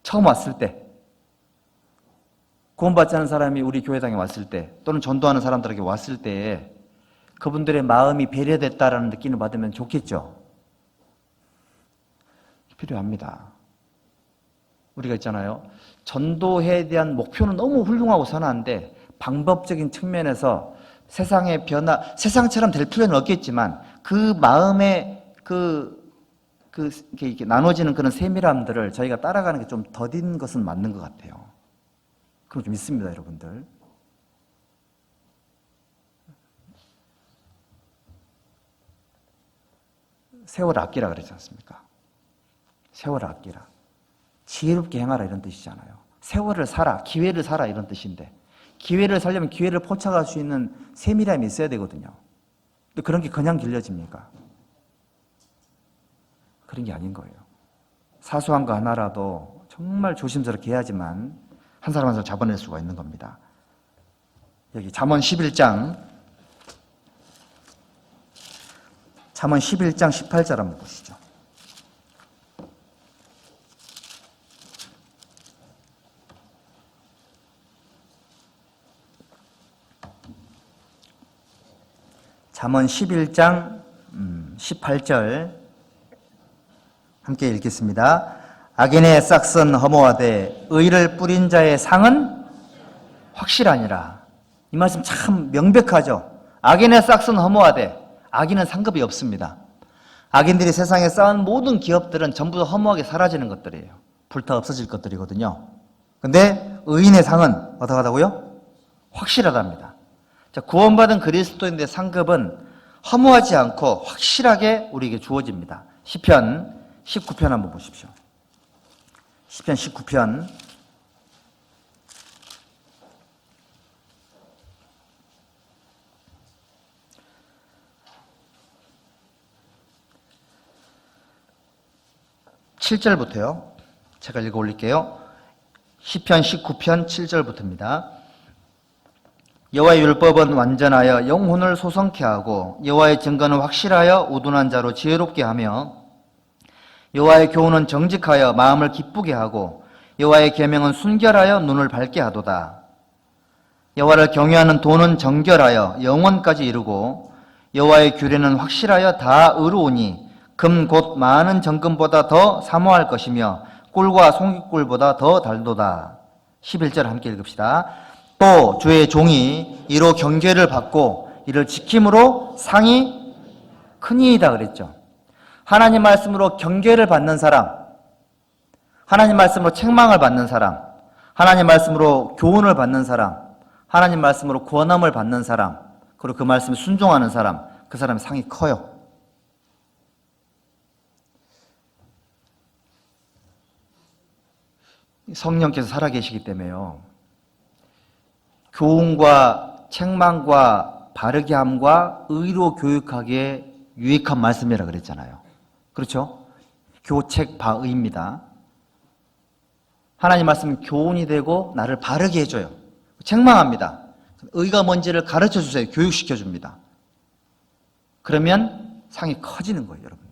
처음 왔을 때, 구원받지 않은 사람이 우리 교회당에 왔을 때, 또는 전도하는 사람들에게 왔을 때 그분들의 마음이 배려됐다라는 느낌을 받으면 좋겠죠? 필요합니다. 우리가 있잖아요. 전도에 대한 목표는 너무 훌륭하고 선한데 방법적인 측면에서 세상의 변화, 세상처럼 될 필요는 없겠지만 그 마음에 이렇게 나눠지는 그런 세밀함들을 저희가 따라가는 게 좀 더딘 것은 맞는 것 같아요. 그럼 좀 있습니다, 여러분들. 세월 아끼라 그러지 않습니까? 세월을 아끼라. 지혜롭게 행하라 이런 뜻이잖아요. 세월을 살아, 기회를 살아 이런 뜻인데 기회를 살려면 기회를 포착할 수 있는 세밀함이 있어야 되거든요. 근데 그런 게 그냥 길려집니까? 그런 게 아닌 거예요. 사소한 거 하나라도 정말 조심스럽게 해야지만 한 사람 한 사람 잡아낼 수가 있는 겁니다. 여기 잠언 11장 18절 한번 보시죠. 잠언 11장 18절 함께 읽겠습니다. 악인의 싹은 허무하되 의를 뿌린 자의 상은 확실하니라. 이 말씀 참 명백하죠. 악인의 싹은 허무하되 악인은 상급이 없습니다. 악인들이 세상에 쌓은 모든 기업들은 전부 다 허무하게 사라지는 것들이에요. 불타 없어질 것들이거든요. 근데 의인의 상은 어떡하다고요? 확실하답니다. 자, 구원받은 그리스도인의 상급은 허무하지 않고 확실하게 우리에게 주어집니다. 시편 19편 한번 보십시오. 시편 19편 7절부터요. 제가 읽어 올릴게요. 시편 19편 7절부터입니다. 여호와의 율법은 완전하여 영혼을 소성케 하고 여호와의 증거는 확실하여 우둔한 자로 지혜롭게 하며 여호와의 교훈은 정직하여 마음을 기쁘게 하고 여호와의 계명은 순결하여 눈을 밝게 하도다. 여호와를 경외하는 도는 정결하여 영원까지 이르고 여호와의 규례는 확실하여 다 의로우니 금 곧 많은 정금보다 더 사모할 것이며 꿀과 송이꿀보다 더 달도다. 11절 함께 읽읍시다. 또 주의 종이 이로 경계를 받고 이를 지킴으로 상이 크니이다 그랬죠. 하나님 말씀으로 경계를 받는 사람, 하나님 말씀으로 책망을 받는 사람, 하나님 말씀으로 교훈을 받는 사람, 하나님 말씀으로 권함을 받는 사람, 그리고 그 말씀에 순종하는 사람, 그 사람의 상이 커요. 성령께서 살아계시기 때문에요. 교훈과 책망과 바르게 함과 의로 교육하기에 유익한 말씀이라 그랬잖아요. 그렇죠? 교책 바의입니다. 하나님 말씀은 교훈이 되고 나를 바르게 해줘요. 책망합니다. 의가 뭔지를 가르쳐 주세요. 교육시켜 줍니다. 그러면 상이 커지는 거예요, 여러분들.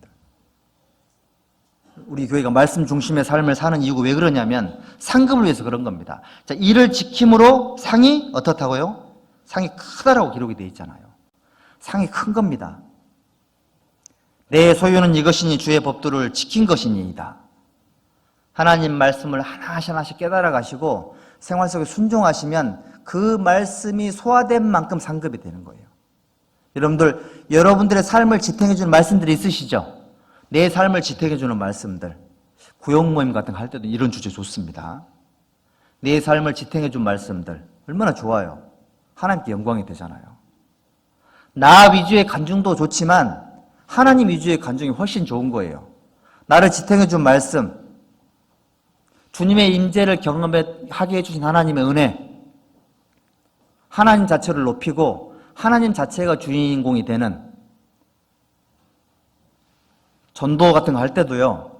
우리 교회가 말씀 중심의 삶을 사는 이유가 왜 그러냐면 상급을 위해서 그런 겁니다. 자, 이를 지킴으로 상이 어떻다고요? 상이 크다라고 기록이 되어 있잖아요. 상이 큰 겁니다. 내 소유는 이것이니 주의 법도를 지킨 것이니이다. 하나님 말씀을 하나씩 깨달아 가시고 생활 속에 순종하시면 그 말씀이 소화된 만큼 상급이 되는 거예요. 여러분들, 여러분들의 삶을 지탱해 주는 말씀들이 있으시죠? 내 삶을 지탱해 주는 말씀들. 구역 모임 같은 거 할 때도 이런 주제 좋습니다. 내 삶을 지탱해 준 말씀들 얼마나 좋아요. 하나님께 영광이 되잖아요. 나 위주의 간증도 좋지만 하나님 위주의 간증이 훨씬 좋은 거예요. 나를 지탱해 준 말씀, 주님의 임재를 경험하게 해주신 하나님의 은혜, 하나님 자체를 높이고 하나님 자체가 주인공이 되는 전도 같은 거 할 때도요,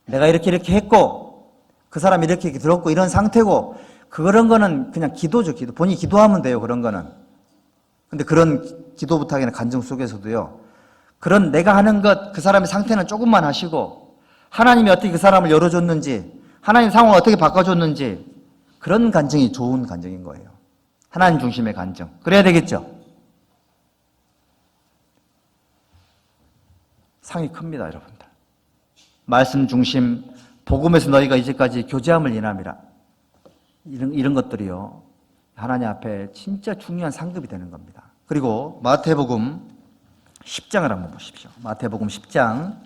내가 이렇게 했고 그 사람이 이렇게 들었고 이런 상태고, 그런 거는 그냥 기도죠. 기도. 본인이 기도하면 돼요. 그런 거는. 근데 그런 기도 부탁이나 간증 속에서도요, 그런 내가 하는 것, 그 사람의 상태는 조금만 하시고 하나님이 어떻게 그 사람을 열어줬는지, 하나님 상황을 어떻게 바꿔줬는지, 그런 간증이 좋은 간증인 거예요. 하나님 중심의 간증. 그래야 되겠죠? 상이 큽니다, 여러분들. 말씀 중심, 복음에서 너희가 이제까지 교제함을 인함이라. 이런 것들이요, 하나님 앞에 진짜 중요한 상급이 되는 겁니다. 그리고 마태복음 10장을 한번 보십시오. 마태복음 10장.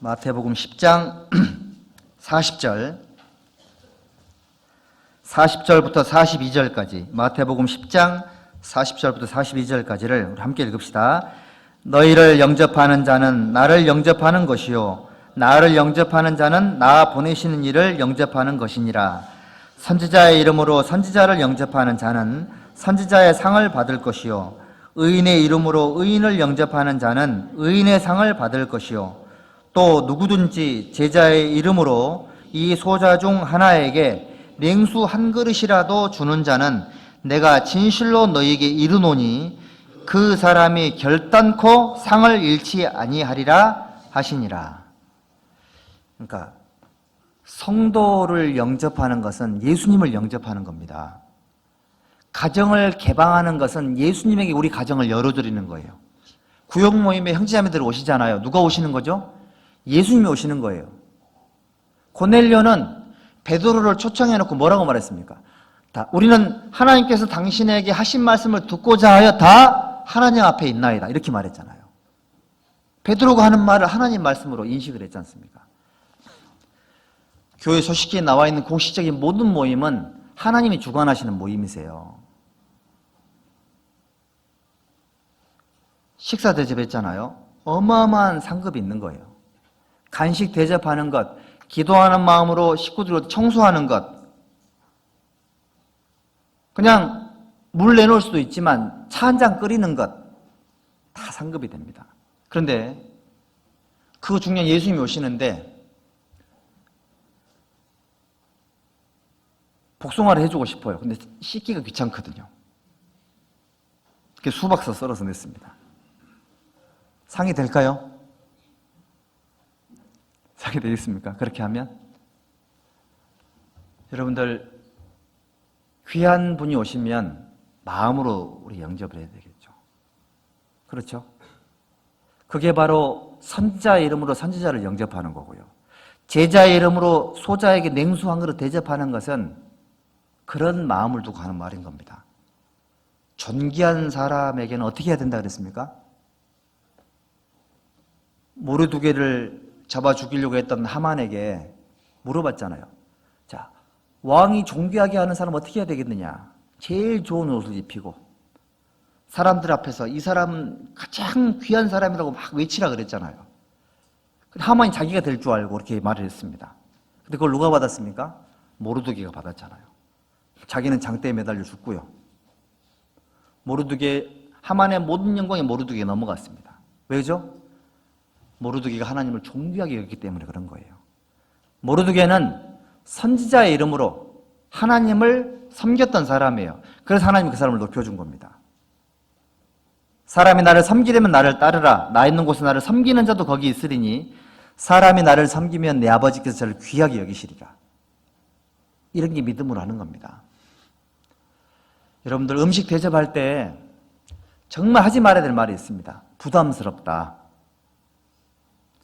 마태복음 10장 40절. 40절부터 42절까지, 마태복음 10장 40절부터 42절까지를 우리 함께 읽읍시다. 너희를 영접하는 자는 나를 영접하는 것이요 나를 영접하는 자는 나 보내시는 이를 영접하는 것이니라. 선지자의 이름으로 선지자를 영접하는 자는 선지자의 상을 받을 것이요 의인의 이름으로 의인을 영접하는 자는 의인의 상을 받을 것이요 또 누구든지 제자의 이름으로 이 소자 중 하나에게 냉수 한 그릇이라도 주는 자는 내가 진실로 너희에게 이르노니 그 사람이 결단코 상을 잃지 아니하리라 하시니라. 그러니까 성도를 영접하는 것은 예수님을 영접하는 겁니다. 가정을 개방하는 것은 예수님에게 우리 가정을 열어드리는 거예요. 구역 모임에 형제자매들 오시잖아요. 누가 오시는 거죠? 예수님이 오시는 거예요. 고넬료는 베드로를 초청해놓고 뭐라고 말했습니까? 우리는 하나님께서 당신에게 하신 말씀을 듣고자 하여 다 하나님 앞에 있나이다. 이렇게 말했잖아요. 베드로가 하는 말을 하나님 말씀으로 인식을 했지 않습니까? 교회 소식기에 나와 있는 공식적인 모든 모임은 하나님이 주관하시는 모임이세요. 식사 대접했잖아요. 어마어마한 상급이 있는 거예요. 간식 대접하는 것, 기도하는 마음으로 식구들을 청소하는 것, 그냥 물 내놓을 수도 있지만 차 한 잔 끓이는 것 다 상급이 됩니다. 그런데 그 중요한 예수님이 오시는데 복숭아를 해주고 싶어요. 근데 씻기가 귀찮거든요. 그래서 수박서 썰어서 냈습니다. 상이 될까요? 상이 되겠습니까? 그렇게 하면? 여러분들 귀한 분이 오시면 마음으로 우리 영접을 해야 되겠죠. 그렇죠? 그게 바로 선지자의 이름으로 선지자를 영접하는 거고요. 제자의 이름으로 소자에게 냉수 한 그릇 대접하는 것은 그런 마음을 두고 하는 말인 겁니다. 존귀한 사람에게는 어떻게 해야 된다 그랬습니까? 모래 2개를 잡아 죽이려고 했던 하만에게 물어봤잖아요. 자, 왕이 존귀하게 하는 사람 어떻게 해야 되겠느냐? 제일 좋은 옷을 입히고 사람들 앞에서 이 사람은 가장 귀한 사람이라고 막 외치라 그랬잖아요. 하만이 자기가 될 줄 알고 그렇게 말을 했습니다. 근데 그걸 누가 받았습니까? 모르드게가 받았잖아요. 자기는 장대에 매달려 죽고요. 하만의 모든 영광이 모르드게에 넘어갔습니다. 왜죠? 모르드게가 하나님을 존귀하게 여겼기 때문에 그런 거예요. 모르드게는 선지자의 이름으로 하나님을 섬겼던 사람이에요. 그래서 하나님이 그 사람을 높여준 겁니다. 사람이 나를 섬기려면 나를 따르라. 나 있는 곳에 나를 섬기는 자도 거기 있으리니 사람이 나를 섬기면 내 아버지께서 저를 귀하게 여기시리라. 이런 게 믿음으로 하는 겁니다. 여러분들 음식 대접할 때 정말 하지 말아야 될 말이 있습니다. 부담스럽다.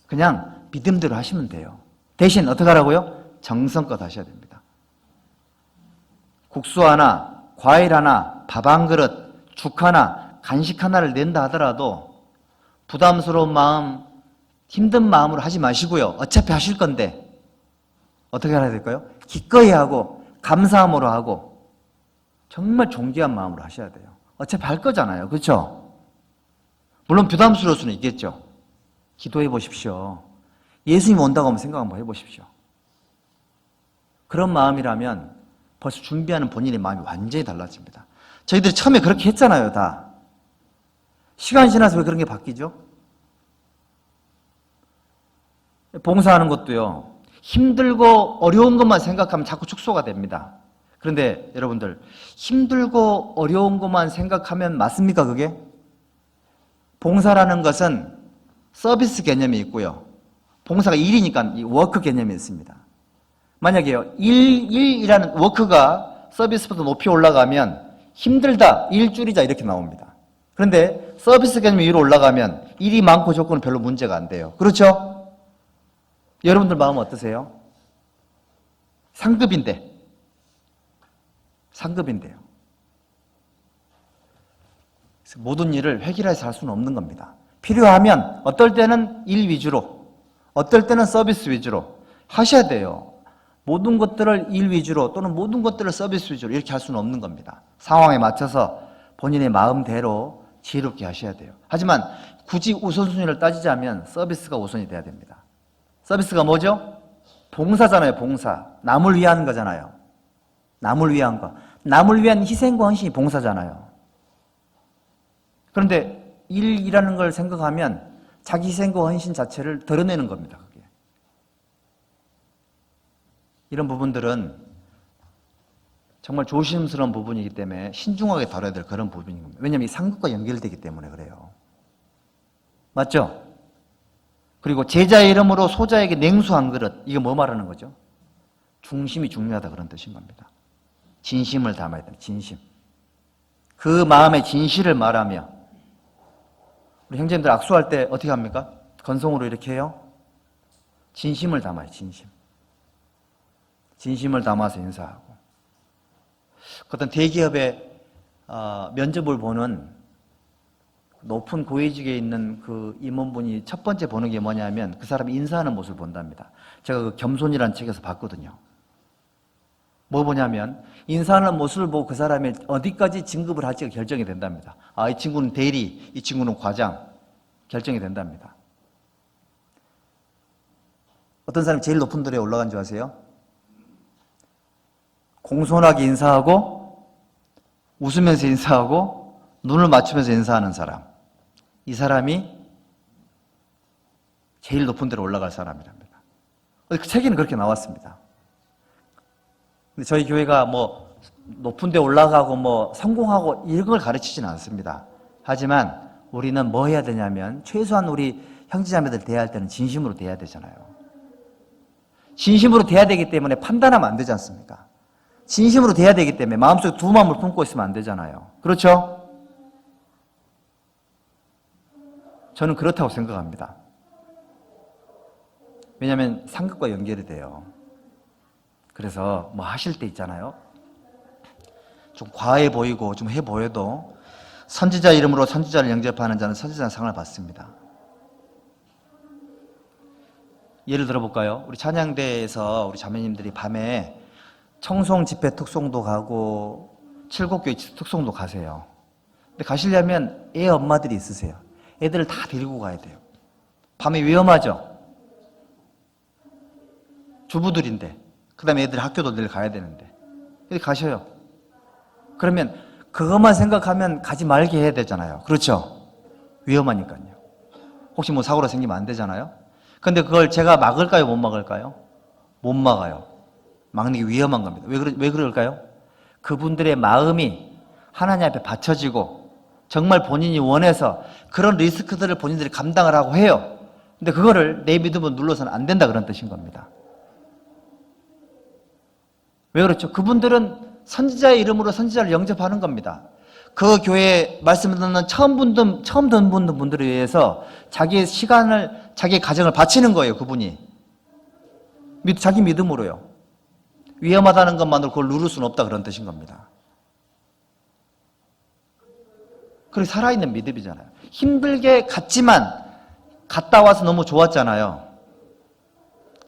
그냥 믿음대로 하시면 돼요. 대신 어떻게 하라고요? 정성껏 하셔야 됩니다. 국수 하나, 과일 하나, 밥 한 그릇, 죽 하나, 간식 하나를 낸다 하더라도 부담스러운 마음, 힘든 마음으로 하지 마시고요. 어차피 하실 건데 어떻게 해야 될까요? 기꺼이 하고 감사함으로 하고 정말 존귀한 마음으로 하셔야 돼요. 어차피 할 거잖아요. 그렇죠? 물론 부담스러울 수는 있겠죠. 기도해 보십시오. 예수님 온다고 하면 생각 한번 해보십시오. 그런 마음이라면 벌써 준비하는 본인의 마음이 완전히 달라집니다. 저희들이 처음에 그렇게 했잖아요. 다. 시간이 지나서 왜 그런 게 바뀌죠? 봉사하는 것도요. 힘들고 어려운 것만 생각하면 자꾸 축소가 됩니다. 그런데 여러분들 힘들고 어려운 것만 생각하면 맞습니까 그게? 봉사라는 것은 서비스 개념이 있고요. 봉사가 일이니까 워크 개념이 있습니다. 만약에요, 일이라는 워크가 서비스보다 높이 올라가면 힘들다, 일 줄이자 이렇게 나옵니다. 그런데 서비스 개념이 위로 올라가면 일이 많고 조건은 별로 문제가 안 돼요. 그렇죠? 여러분들 마음은 어떠세요? 상급인데요. 그래서 모든 일을 획일화해서 할 수는 없는 겁니다. 필요하면 어떨 때는 일 위주로, 어떨 때는 서비스 위주로 하셔야 돼요. 모든 것들을 일 위주로 또는 모든 것들을 서비스 위주로 이렇게 할 수는 없는 겁니다. 상황에 맞춰서 본인의 마음대로 지혜롭게 하셔야 돼요. 하지만 굳이 우선순위를 따지자면 서비스가 우선이 돼야 됩니다. 서비스가 뭐죠? 봉사잖아요. 봉사. 남을 위한 거잖아요. 남을 위한 거. 남을 위한 희생과 헌신이 봉사잖아요. 그런데 일이라는 걸 생각하면 자기 희생과 헌신 자체를 드러내는 겁니다. 그게. 이런 부분들은 정말 조심스러운 부분이기 때문에 신중하게 다뤄야 될 그런 부분인 겁니다. 왜냐하면 이 상급과 연결되기 때문에 그래요. 맞죠? 그리고 제자의 이름으로 소자에게 냉수 한 그릇. 이게 뭐 말하는 거죠? 중심이 중요하다 그런 뜻인 겁니다. 진심을 담아야 된다. 진심. 그 마음의 진실을 말하며 우리 형제님들 악수할 때 어떻게 합니까? 건성으로 이렇게 해요? 진심을 담아요, 진심. 진심을 담아서 인사하고. 어떤 대기업의 면접을 보는 높은 고위직에 있는 그 임원분이 첫 번째 보는 게 뭐냐면 그 사람이 인사하는 모습을 본답니다. 제가 그 겸손이라는 책에서 봤거든요. 뭐 보냐면 인사하는 모습을 보고 그 사람이 어디까지 진급을 할지가 결정이 된답니다. 아, 이 친구는 대리, 이 친구는 과장 결정이 된답니다. 어떤 사람이 제일 높은 들에 올라간 줄 아세요? 공손하게 인사하고 웃으면서 인사하고 눈을 맞추면서 인사하는 사람. 이 사람이 제일 높은 데로 올라갈 사람이랍니다. 그 책에는 그렇게 나왔습니다. 근데 저희 교회가 뭐 높은 데 올라가고 뭐 성공하고 이런 걸 가르치지는 않습니다. 하지만 우리는 뭐 해야 되냐면 최소한 우리 형제자매들 대할 때는 진심으로 대해야 되잖아요. 진심으로 대해야 되기 때문에 판단하면 안 되지 않습니까? 진심으로 대해야 되기 때문에 마음속에 두 마음을 품고 있으면 안 되잖아요. 그렇죠? 저는 그렇다고 생각합니다. 왜냐하면 상급과 연결이 돼요. 그래서 뭐 하실 때 있잖아요. 좀 과해 보이고 좀 해 보여도 선지자 이름으로 선지자를 영접하는 자는 선지자 상을 받습니다. 예를 들어볼까요? 우리 찬양대에서 우리 자매님들이 밤에 청송 집회 특송도 가고 칠곡교회 특송도 가세요. 근데 가시려면 애 엄마들이 있으세요. 애들을 다 데리고 가야 돼요. 밤에 위험하죠? 주부들인데 그 다음에 애들 학교도 내일 가야 되는데 이렇게 가셔요. 그러면 그것만 생각하면 가지 말게 해야 되잖아요. 그렇죠? 위험하니까요. 혹시 뭐 사고가 생기면 안 되잖아요. 근데 그걸 제가 막을까요? 못 막을까요? 못 막아요. 막는 게 위험한 겁니다. 왜 그럴까요? 그분들의 마음이 하나님 앞에 받쳐지고 정말 본인이 원해서 그런 리스크들을 본인들이 감당을 하고 해요. 근데 그거를 내 믿음으로 눌러서는 안 된다 그런 뜻인 겁니다. 왜 그렇죠? 그분들은 선지자의 이름으로 선지자를 영접하는 겁니다. 그 교회에 말씀을 듣는 처음 듣는 분들에 의해서 자기의 시간을, 자기의 가정을 바치는 거예요, 그분이. 자기 믿음으로요. 위험하다는 것만으로 그걸 누를 수는 없다 그런 뜻인 겁니다. 그리고 살아있는 믿음이잖아요. 힘들게 갔지만 갔다 와서 너무 좋았잖아요.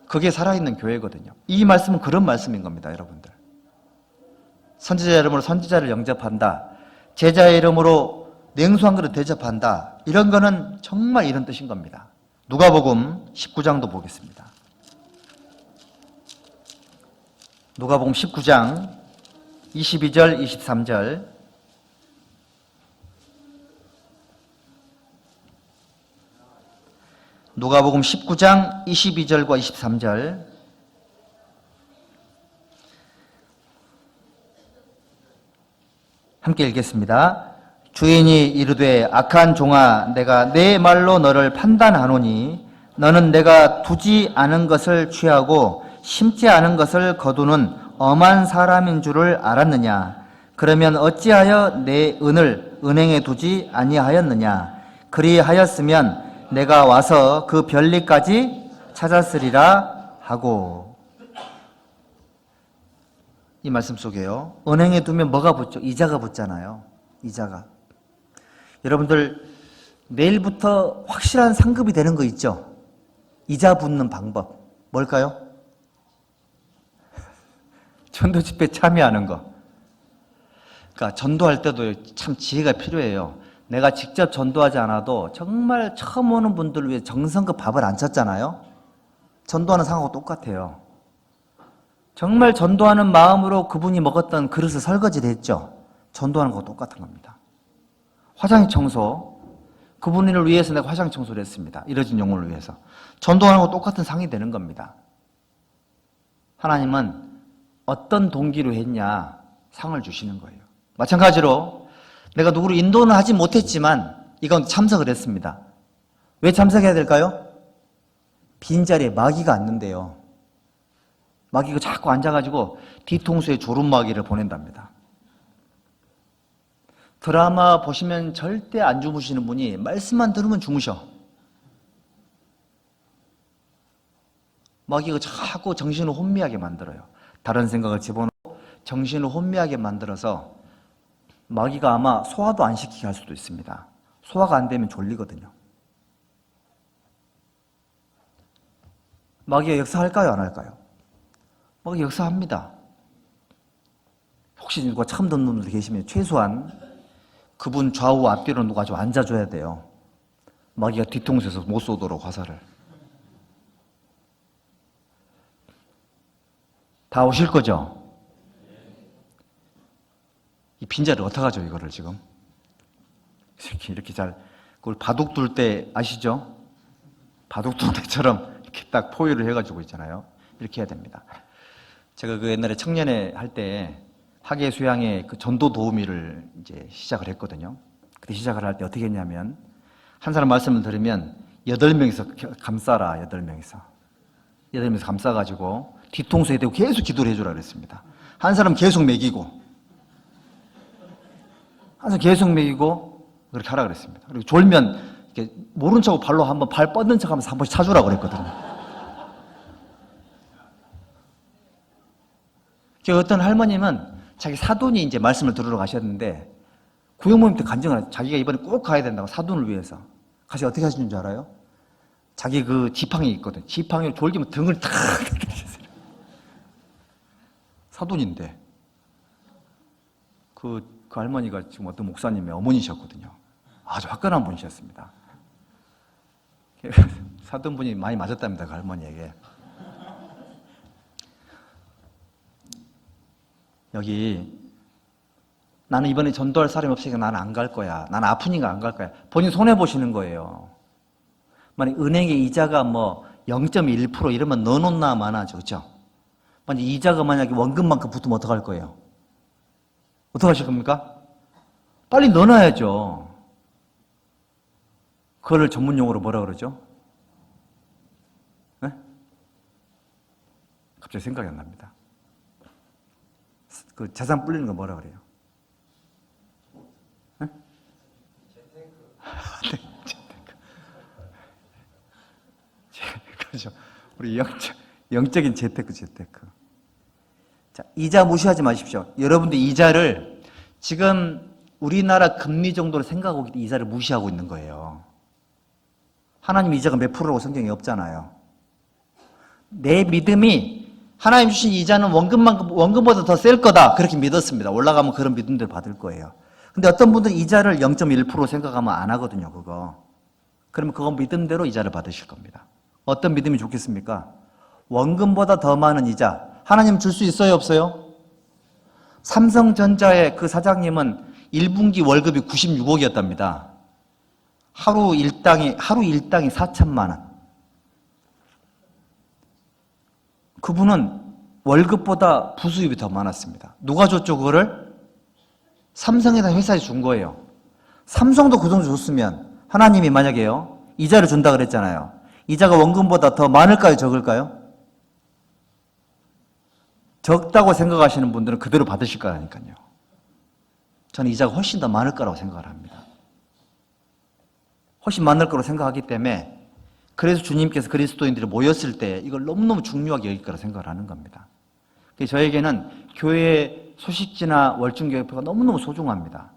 그게 살아있는 교회거든요. 이 말씀은 그런 말씀인 겁니다, 여러분들. 선지자 이름으로 선지자를 영접한다. 제자의 이름으로 냉수 한 그릇 대접한다. 이런 거는 정말 이런 뜻인 겁니다. 누가복음 19장도 보겠습니다. 누가복음 19장 22절, 23절. 누가복음 19장 22절과 23절. 함께 읽겠습니다. 주인이 이르되 악한 종아 내가 내 말로 너를 판단하노니 너는 내가 두지 않은 것을 취하고 심지 않은 것을 거두는 엄한 사람인 줄을 알았느냐? 그러면 어찌하여 내 은을 은행에 두지 아니하였느냐? 그리하였으면 내가 와서 그 별리까지 찾았으리라 하고. 이 말씀 속에요. 은행에 두면 뭐가 붙죠? 이자가 붙잖아요. 이자가. 여러분들 내일부터 확실한 상급이 되는 거 있죠? 이자 붙는 방법. 뭘까요? 전도 집회 참여하는 거. 그러니까 전도할 때도 참 지혜가 필요해요. 내가 직접 전도하지 않아도 정말 처음 오는 분들을 위해 정성껏 밥을 안 찼잖아요. 전도하는 상하고 똑같아요. 정말 전도하는 마음으로 그분이 먹었던 그릇을 설거지를 했죠. 전도하는 거하고 똑같은 겁니다. 화장실 청소, 그분을 위해서 내가 화장실 청소를 했습니다. 이뤄진 영혼을 위해서. 전도하는 거 똑같은 상이 되는 겁니다. 하나님은 어떤 동기로 했냐 상을 주시는 거예요. 마찬가지로 내가 누구를 인도는 하지 못했지만 이건 참석을 했습니다. 왜 참석해야 될까요? 빈자리에 마귀가 앉는데요. 마귀가 자꾸 앉아가지고 뒤통수에 졸음마귀를 보낸답니다. 드라마 보시면 절대 안 주무시는 분이 말씀만 들으면 주무셔. 마귀가 자꾸 정신을 혼미하게 만들어요. 다른 생각을 집어넣고 정신을 혼미하게 만들어서 마귀가 아마 소화도 안 시키게 할 수도 있습니다. 소화가 안 되면 졸리거든요. 마귀가 역사할까요? 안 할까요? 마귀가 역사합니다. 혹시 누가 처음 듣는 분들 계시면 최소한 그분 좌우 앞뒤로 누가 좀 앉아줘야 돼요. 마귀가 뒤통수에서 못 쏘도록 화살을. 다 오실 거죠? 이 빈자리를 어떡하죠, 이거를 지금? 이렇게 잘, 그걸 바둑 둘 때 아시죠? 바둑 둘 때처럼 이렇게 딱 포위를 해가지고 있잖아요. 이렇게 해야 됩니다. 제가 그 옛날에 청년회 할 때 학예 수양의 그 전도 도우미를 이제 시작을 했거든요. 그때 시작을 할 때 어떻게 했냐면, 한 사람 말씀을 들으면 8명이서 감싸라, 8명이서. 8명이서 감싸가지고 뒤통수에 대고 계속 기도를 해주라 그랬습니다. 한 사람 계속 먹이고, 한 사람 계속 먹이고, 그렇게 하라 그랬습니다. 그리고 졸면, 이렇게 모른 척하고 발로 한번 발 뻗는 척 하면서 한 번씩 차주라고 그랬거든요. 어떤 할머님은 자기 사돈이 이제 말씀을 들으러 가셨는데, 구역모임 때 간증을, 자기가 이번에 꼭 가야 된다고, 사돈을 위해서. 가서 어떻게 하시는 줄 알아요? 자기 그 지팡이 있거든. 지팡이로 졸기면 등을 탁 때리셨어요. 사돈인데. 그 할머니가 지금 어떤 목사님의 어머니셨거든요. 아주 화끈한 분이셨습니다. 사돈분이 많이 맞았답니다, 그 할머니에게. 여기, 나는 이번에 전도할 사람이 없으니까 나는 안 갈 거야. 나는 아프니까 안 갈 거야. 본인 손해보시는 거예요. 만약 은행에 이자가 뭐 0.1% 이러면 넣어놓나 마나죠. 그죠? 만약 이자가 만약에 원금만큼 붙으면 어떡할 거예요? 어떡하실 겁니까? 빨리 넣어놔야죠. 그거를 전문용어로 뭐라 그러죠? 네? 갑자기 생각이 안 납니다. 그 재산 불리는 거 뭐라 그래요? 네? 재테크. 그렇죠. 우리 영적인 재테크. 자, 이자 무시하지 마십시오. 여러분들 이자를 지금 우리나라 금리 정도로 생각하고 이자를 무시하고 있는 거예요. 하나님 이자가 몇 프로라고 성경에 없잖아요. 내 믿음이 하나님 주신 이자는 원금보다 더 셀 거다. 그렇게 믿었습니다. 올라가면 그런 믿음들 받을 거예요. 근데 어떤 분들은 이자를 0.1% 생각하면 안 하거든요, 그거. 그러면 그거 믿음대로 이자를 받으실 겁니다. 어떤 믿음이 좋겠습니까? 원금보다 더 많은 이자. 하나님 줄 수 있어요, 없어요? 삼성전자의 그 사장님은 1분기 월급이 96억이었답니다. 하루 일당이 4천만 원. 그분은 월급보다 부수입이 더 많았습니다. 누가 줬죠, 그거를? 삼성에다 회사에 준 거예요. 삼성도 그 정도 줬으면 하나님이 만약에요, 이자를 준다 그랬잖아요. 이자가 원금보다 더 많을까요, 적을까요? 적다고 생각하시는 분들은 그대로 받으실 거라니까요. 저는 이자가 훨씬 더 많을 거라고 생각을 합니다. 훨씬 많을 거라고 생각하기 때문에 그래서 주님께서 그리스도인들이 모였을 때 이걸 너무너무 중요하게 여길 거라 생각을 하는 겁니다. 그래서 저에게는 교회의 소식지나 월중교회표가 너무너무 소중합니다.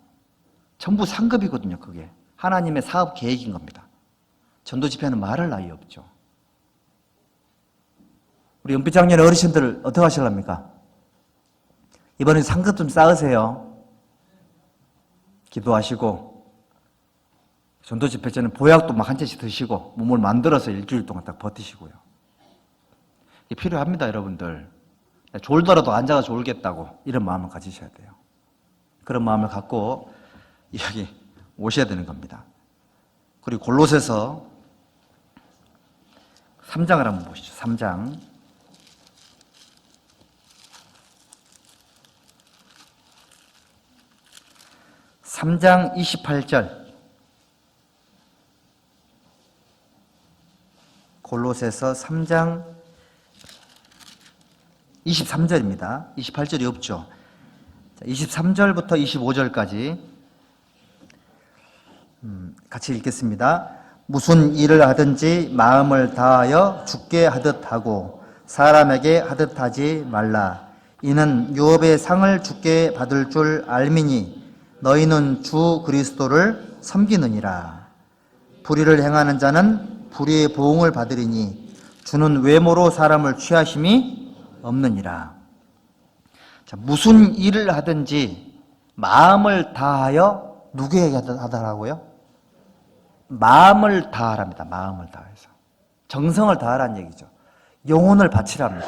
전부 상급이거든요, 그게. 하나님의 사업 계획인 겁니다. 전도 집회는 말할 나위 없죠. 우리 연빛장년 어르신들 어떻게 하실랍니까? 이번에 상급 좀 쌓으세요. 기도하시고, 전도 집회 때는 보약도 막 한 잔씩 드시고, 몸을 만들어서 일주일 동안 딱 버티시고요. 이게 필요합니다, 여러분들. 졸더라도 앉아서 졸겠다고 이런 마음을 가지셔야 돼요. 그런 마음을 갖고 여기 오셔야 되는 겁니다. 그리고 골로새서 3장을 한번 보시죠. 3장. 3장 28절. 골로새서 3장 23절입니다. 28절이 없죠. 23절부터 25절까지 같이 읽겠습니다. 무슨 일을 하든지 마음을 다하여 주께 하듯 하고 사람에게 하듯 하지 말라. 이는 유업의 상을 주께 받을 줄 알미니 너희는 주 그리스도를 섬기느니라. 불의를 행하는 자는 불의의 보응을 받으리니 주는 외모로 사람을 취하심이 없느니라. 자, 무슨 일을 하든지 마음을 다하여 누구에게 하더라고요? 마음을 다하랍니다. 마음을 다해서. 정성을 다하라는 얘기죠. 영혼을 바치랍니다.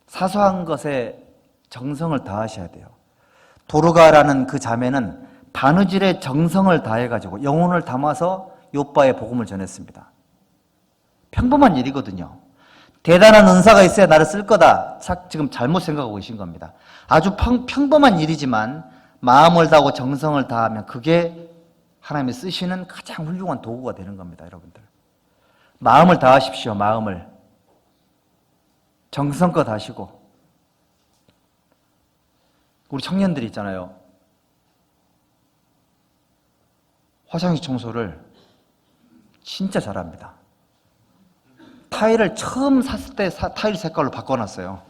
사소한 것에 정성을 다하셔야 돼요. 도르가라는 그 자매는 바느질에 정성을 다해가지고 영혼을 담아서 욥바의 복음을 전했습니다. 평범한 일이거든요. 대단한 은사가 있어야 나를 쓸 거다. 지금 잘못 생각하고 계신 겁니다. 아주 평범한 일이지만 마음을 다하고 정성을 다하면 그게 하나님이 쓰시는 가장 훌륭한 도구가 되는 겁니다, 여러분들. 마음을 다하십시오, 마음을. 정성껏 하시고. 우리 청년들이 있잖아요. 화장실 청소를 진짜 잘합니다. 타일을 처음 샀을 때 타일 색깔로 바꿔놨어요.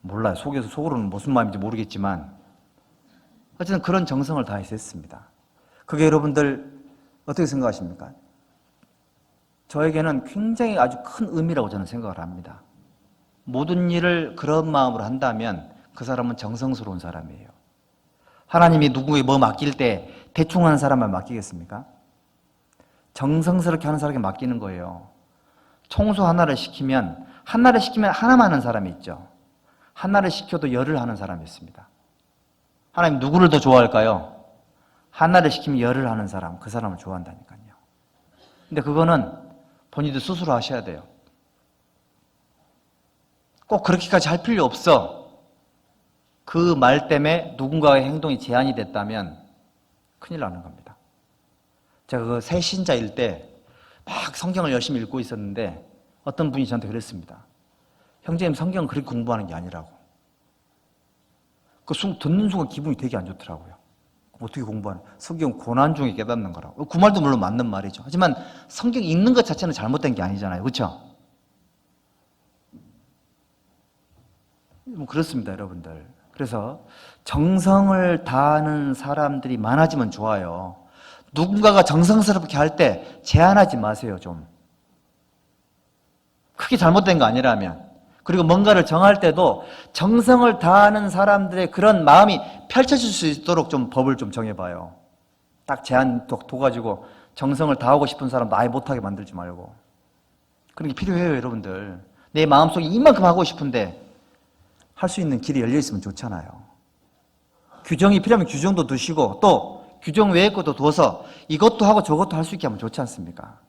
몰라요. 속으로는 무슨 마음인지 모르겠지만 어쨌든 그런 정성을 다해서 했습니다. 그게 여러분들 어떻게 생각하십니까? 저에게는 굉장히 아주 큰 의미라고 저는 생각을 합니다. 모든 일을 그런 마음으로 한다면 그 사람은 정성스러운 사람이에요. 하나님이 누구에게 뭐 맡길 때 대충 하는 사람만 맡기겠습니까? 정성스럽게 하는 사람에게 맡기는 거예요. 청소 하나를 시키면 하나만 하는 사람이 있죠. 하나를 시켜도 열을 하는 사람이 있습니다. 하나님 누구를 더 좋아할까요? 하나를 시키면 열을 하는 사람, 그 사람을 좋아한다니까요. 근데 그거는 본인도 스스로 하셔야 돼요. 꼭 그렇게까지 할 필요 없어. 그 말 때문에 누군가의 행동이 제한이 됐다면 큰일 나는 겁니다. 제가 그 새신자일 때 막 성경을 열심히 읽고 있었는데 어떤 분이 저한테 그랬습니다. 형제님, 성경 그렇게 공부하는 게 아니라고. 듣는 순간 기분이 되게 안 좋더라고요. 어떻게 공부하는? 성경 고난 중에 깨닫는 거라고. 그 말도 물론 맞는 말이죠. 하지만 성경 읽는 것 자체는 잘못된 게 아니잖아요. 그렇죠? 뭐 그렇습니다, 여러분들. 그래서 정성을 다하는 사람들이 많아지면 좋아요. 누군가가 정성스럽게 할 때 제한하지 마세요, 좀. 크게 잘못된 거 아니라면. 그리고 뭔가를 정할 때도 정성을 다하는 사람들의 그런 마음이 펼쳐질 수 있도록 좀 법을 좀 정해봐요. 딱 제한 둬가지고 정성을 다하고 싶은 사람도 아예 못하게 만들지 말고. 그런 게 필요해요, 여러분들. 내 마음속에 이만큼 하고 싶은데 할 수 있는 길이 열려 있으면 좋잖아요. 규정이 필요하면 규정도 두시고 또 규정 외의 것도 둬서 이것도 하고 저것도 할 수 있게 하면 좋지 않습니까?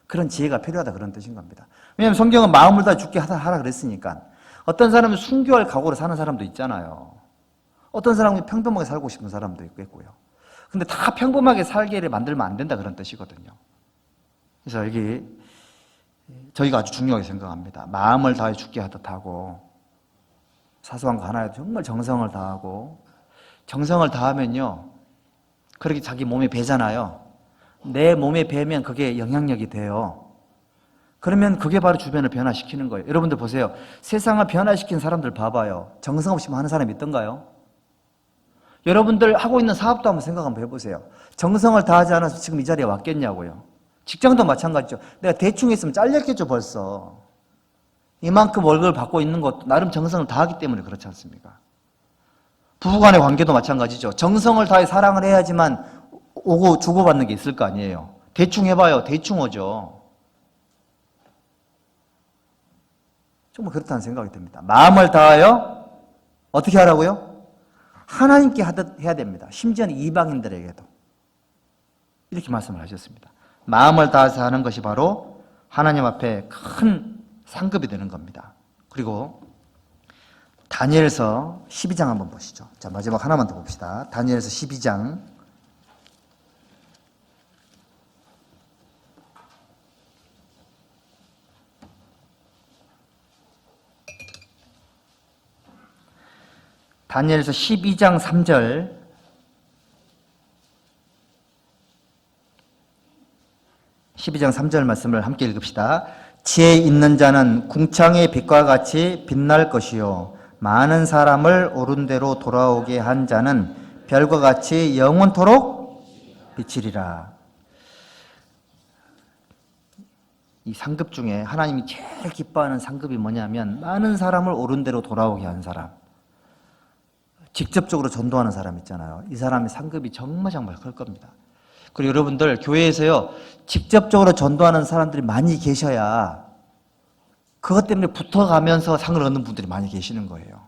그런 지혜가 필요하다, 그런 뜻인 겁니다. 왜냐하면 성경은 마음을 다 죽게 하라 그랬으니까. 어떤 사람은 순교할 각오로 사는 사람도 있잖아요. 어떤 사람은 평범하게 살고 싶은 사람도 있겠고요. 근데 다 평범하게 살기를 만들면 안 된다, 그런 뜻이거든요. 그래서 여기 저희가 아주 중요하게 생각합니다. 마음을 다해 죽게 하듯 하고 사소한 거 하나에 정말 정성을 다하고, 정성을 다하면요 그렇게 자기 몸에 배잖아요. 내 몸에 배면 그게 영향력이 돼요. 그러면 그게 바로 주변을 변화시키는 거예요. 여러분들 보세요. 세상을 변화시킨 사람들 봐봐요. 정성 없이 하는 사람이 있던가요? 여러분들 하고 있는 사업도 한번 생각 한번 해보세요. 정성을 다하지 않아서 지금 이 자리에 왔겠냐고요. 직장도 마찬가지죠. 내가 대충 했으면 잘렸겠죠, 벌써. 이만큼 월급을 받고 있는 것도 나름 정성을 다하기 때문에 그렇지 않습니까? 부부간의 관계도 마찬가지죠. 정성을 다해 사랑을 해야지만 오고 주고받는 게 있을 거 아니에요. 대충 해봐요. 대충 오죠. 정말 그렇다는 생각이 듭니다. 마음을 다하여 어떻게 하라고요? 하나님께 하듯 해야 됩니다. 심지어는 이방인들에게도. 이렇게 말씀을 하셨습니다. 마음을 다해서 하는 것이 바로 하나님 앞에 큰 상급이 되는 겁니다. 그리고 다니엘서 12장 한번 보시죠. 자, 마지막 하나만 더 봅시다. 다니엘서 12장. 다니엘서 12장 3절. 말씀을 함께 읽읍시다. 지혜 있는 자는 궁창의 빛과 같이 빛날 것이요 많은 사람을 옳은 대로 돌아오게 한 자는 별과 같이 영원토록 비치리라. 이 상급 중에 하나님이 제일 기뻐하는 상급이 뭐냐면 많은 사람을 옳은 대로 돌아오게 한 사람, 직접적으로 전도하는 사람 있잖아요. 이 사람의 상급이 정말 클 겁니다. 그리고 여러분들 교회에서요 직접적으로 전도하는 사람들이 많이 계셔야 그것 때문에 붙어가면서 상을 얻는 분들이 많이 계시는 거예요.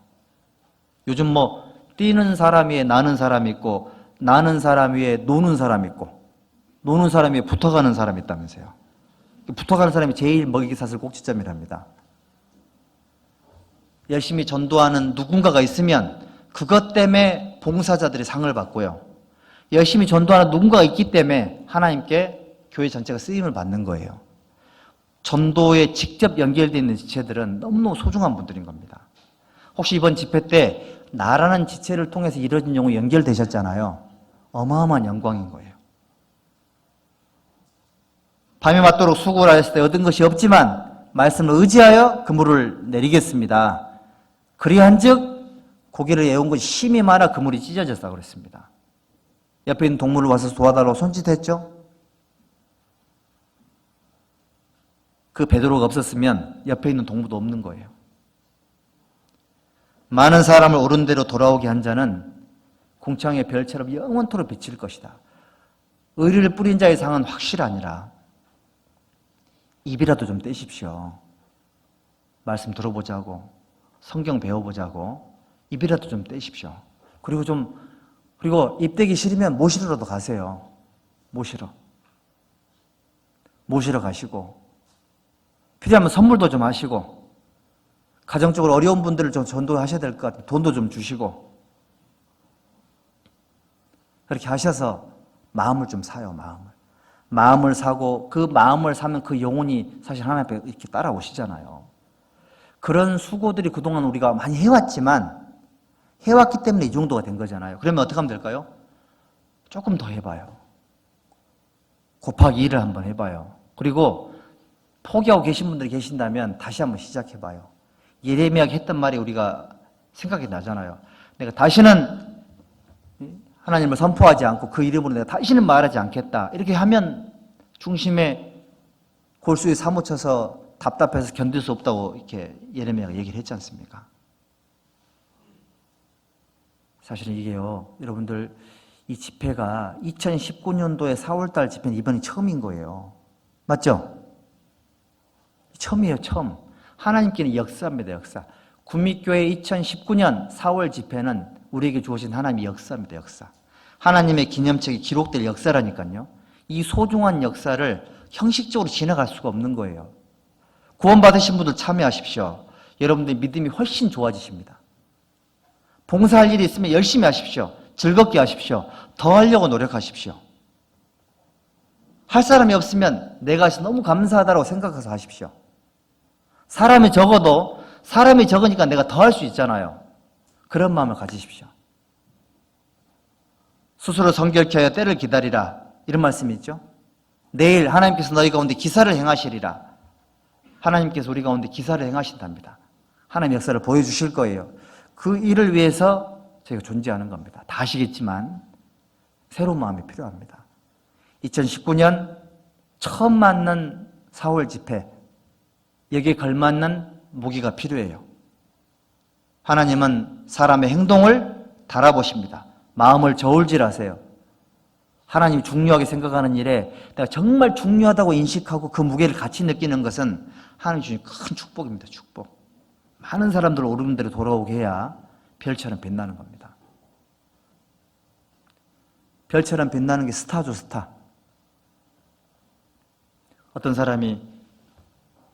요즘 뭐 뛰는 사람 위에 나는 사람이 있고 나는 사람 위에 노는 사람이 있고 노는 사람 위에 붙어가는 사람이 있다면서요. 붙어가는 사람이 제일 먹이기 사슬 꼭지점이랍니다. 열심히 전도하는 누군가가 있으면 그것 때문에 봉사자들이 상을 받고요. 열심히 전도하는 누군가가 있기 때문에 하나님께 교회 전체가 쓰임을 받는 거예요. 전도에 직접 연결되어 있는 지체들은 너무너무 소중한 분들인 겁니다. 혹시 이번 집회 때 나라는 지체를 통해서 이루어진 영혼이 연결되셨잖아요. 어마어마한 영광인 거예요. 밤이 맞도록 수고를 하였을 때 얻은 것이 없지만 말씀을 의지하여 그물을 내리겠습니다. 그리한즉 고기를 애운 것이 심히 많아 그물이 찢어졌다고 그랬습니다. 옆에 있는 동물을 와서 도와달라고 손짓했죠. 그 베드로가 없었으면 옆에 있는 동물도 없는 거예요. 많은 사람을 옳은 대로 돌아오게 한 자는 궁창의 별처럼 영원토록 비칠 것이다. 의리를 뿌린 자의 상은 확실하니라. 입이라도 좀 떼십시오. 말씀 들어보자고, 성경 배워보자고 입이라도 좀 떼십시오. 그리고 입 떼기 싫으면 모시러라도 가세요. 모시러 가시고 필요하면 선물도 좀 하시고 가정적으로 어려운 분들을 좀 전도하셔야 될 것 같아요. 돈도 좀 주시고 그렇게 하셔서 마음을 좀 사요. 마음을 사고 그 마음을 사면 그 영혼이 사실 하나님 앞에 이렇게 따라오시잖아요. 그런 수고들이 그동안 우리가 많이 해왔기 때문에 이 정도가 된 거잖아요. 그러면 어떻게 하면 될까요? 조금 더 해봐요. 곱하기 1을 한번 해봐요. 그리고 포기하고 계신 분들이 계신다면 다시 한번 시작해봐요. 예레미야가 했던 말이 우리가 생각이 나잖아요. 내가 다시는 하나님을 선포하지 않고 그 이름으로 내가 다시는 말하지 않겠다. 이렇게 하면 중심에 골수에 사무쳐서 답답해서 견딜 수 없다고 이렇게 예레미야가 얘기를 했지 않습니까? 사실은 이게요, 여러분들 이 집회가 2019년도에 4월달 집회는 이번이 처음인 거예요. 맞죠? 처음이에요, 처음. 하나님께는 역사입니다, 역사. 구미교회 2019년 4월 집회는 우리에게 주어진 하나님의 역사입니다, 역사. 하나님의 기념책이 기록될 역사라니까요. 이 소중한 역사를 형식적으로 지나갈 수가 없는 거예요. 구원받으신 분들 참여하십시오. 여러분들의 믿음이 훨씬 좋아지십니다. 봉사할 일이 있으면 열심히 하십시오. 즐겁게 하십시오. 더 하려고 노력하십시오. 할 사람이 없으면 내가 너무 감사하다고 생각해서 하십시오. 사람이 적으니까 내가 더 할 수 있잖아요. 그런 마음을 가지십시오. 스스로 성결케 하여 때를 기다리라. 이런 말씀이 있죠. 내일 하나님께서 너희 가운데 기사를 행하시리라. 하나님께서 우리 가운데 기사를 행하신답니다. 하나님의 역사를 보여주실 거예요. 그 일을 위해서 저희가 존재하는 겁니다. 다 아시겠지만 새로운 마음이 필요합니다. 2019년 처음 맞는 4월 집회, 여기에 걸맞는 무기가 필요해요. 하나님은 사람의 행동을 달아보십니다. 마음을 저울질하세요. 하나님이 중요하게 생각하는 일에 내가 정말 중요하다고 인식하고 그 무게를 같이 느끼는 것은 하나님 주신 큰 축복입니다. 축복. 많은 사람들 옳은 대로 돌아오게 해야 별처럼 빛나는 겁니다. 별처럼 빛나는 게 스타죠, 스타. 어떤 사람이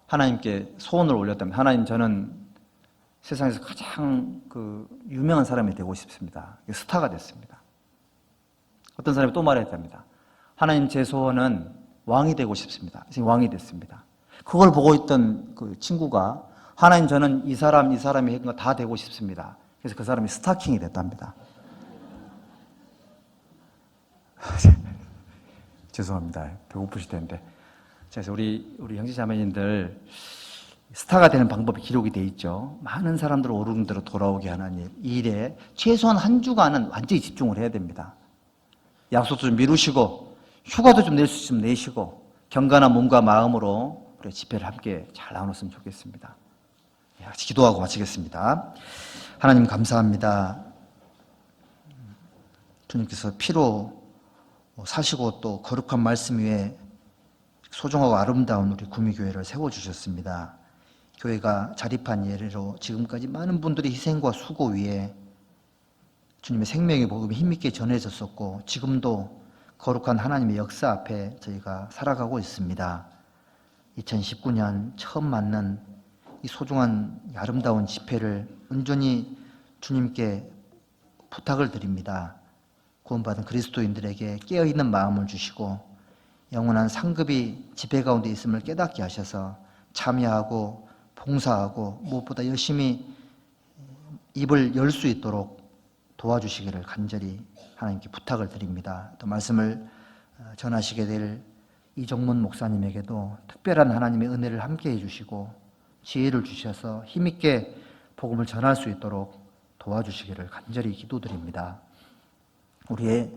하나님께 소원을 올렸다면, 하나님, 저는 세상에서 가장 유명한 사람이 되고 싶습니다. 스타가 됐습니다. 어떤 사람이 또 말했답니다. 하나님, 제 소원은 왕이 되고 싶습니다. 지금 왕이 됐습니다. 그걸 보고 있던 그 친구가, 하나님, 저는 이 사람이 한 거 다 되고 싶습니다. 그래서 그 사람이 스타킹이 됐답니다. 죄송합니다. 배고프실 텐데. 그래서 우리 형제자매님들 스타가 되는 방법이 기록이 돼 있죠. 많은 사람들을 오르는 대로 돌아오게 하는 이 일에 최소한 한 주간은 완전히 집중을 해야 됩니다. 약속도 좀 미루시고 휴가도 좀 낼 수 있으면 내시고 경건한 몸과 마음으로 우리 집회를 함께 잘 나눴으면 좋겠습니다. 같이 기도하고 마치겠습니다. 하나님 감사합니다. 주님께서 피로 사시고 또 거룩한 말씀 위에 소중하고 아름다운 우리 구미교회를 세워주셨습니다. 교회가 자립한 예로 지금까지 많은 분들이 희생과 수고 위에 주님의 생명의 복음이 힘있게 전해졌었고 지금도 거룩한 하나님의 역사 앞에 저희가 살아가고 있습니다. 2019년 처음 맞는 이 소중한 아름다운 집회를 온전히 주님께 부탁을 드립니다. 구원받은 그리스도인들에게 깨어있는 마음을 주시고 영원한 상급이 집회 가운데 있음을 깨닫게 하셔서 참여하고 봉사하고 무엇보다 열심히 입을 열 수 있도록 도와주시기를 간절히 하나님께 부탁을 드립니다. 또 말씀을 전하시게 될 이정문 목사님에게도 특별한 하나님의 은혜를 함께 해주시고 지혜를 주셔서 힘있게 복음을 전할 수 있도록 도와주시기를 간절히 기도드립니다. 우리의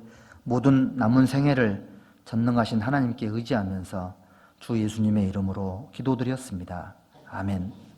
모든 남은 생애를 전능하신 하나님께 의지하면서 주 예수님의 이름으로 기도드렸습니다. 아멘.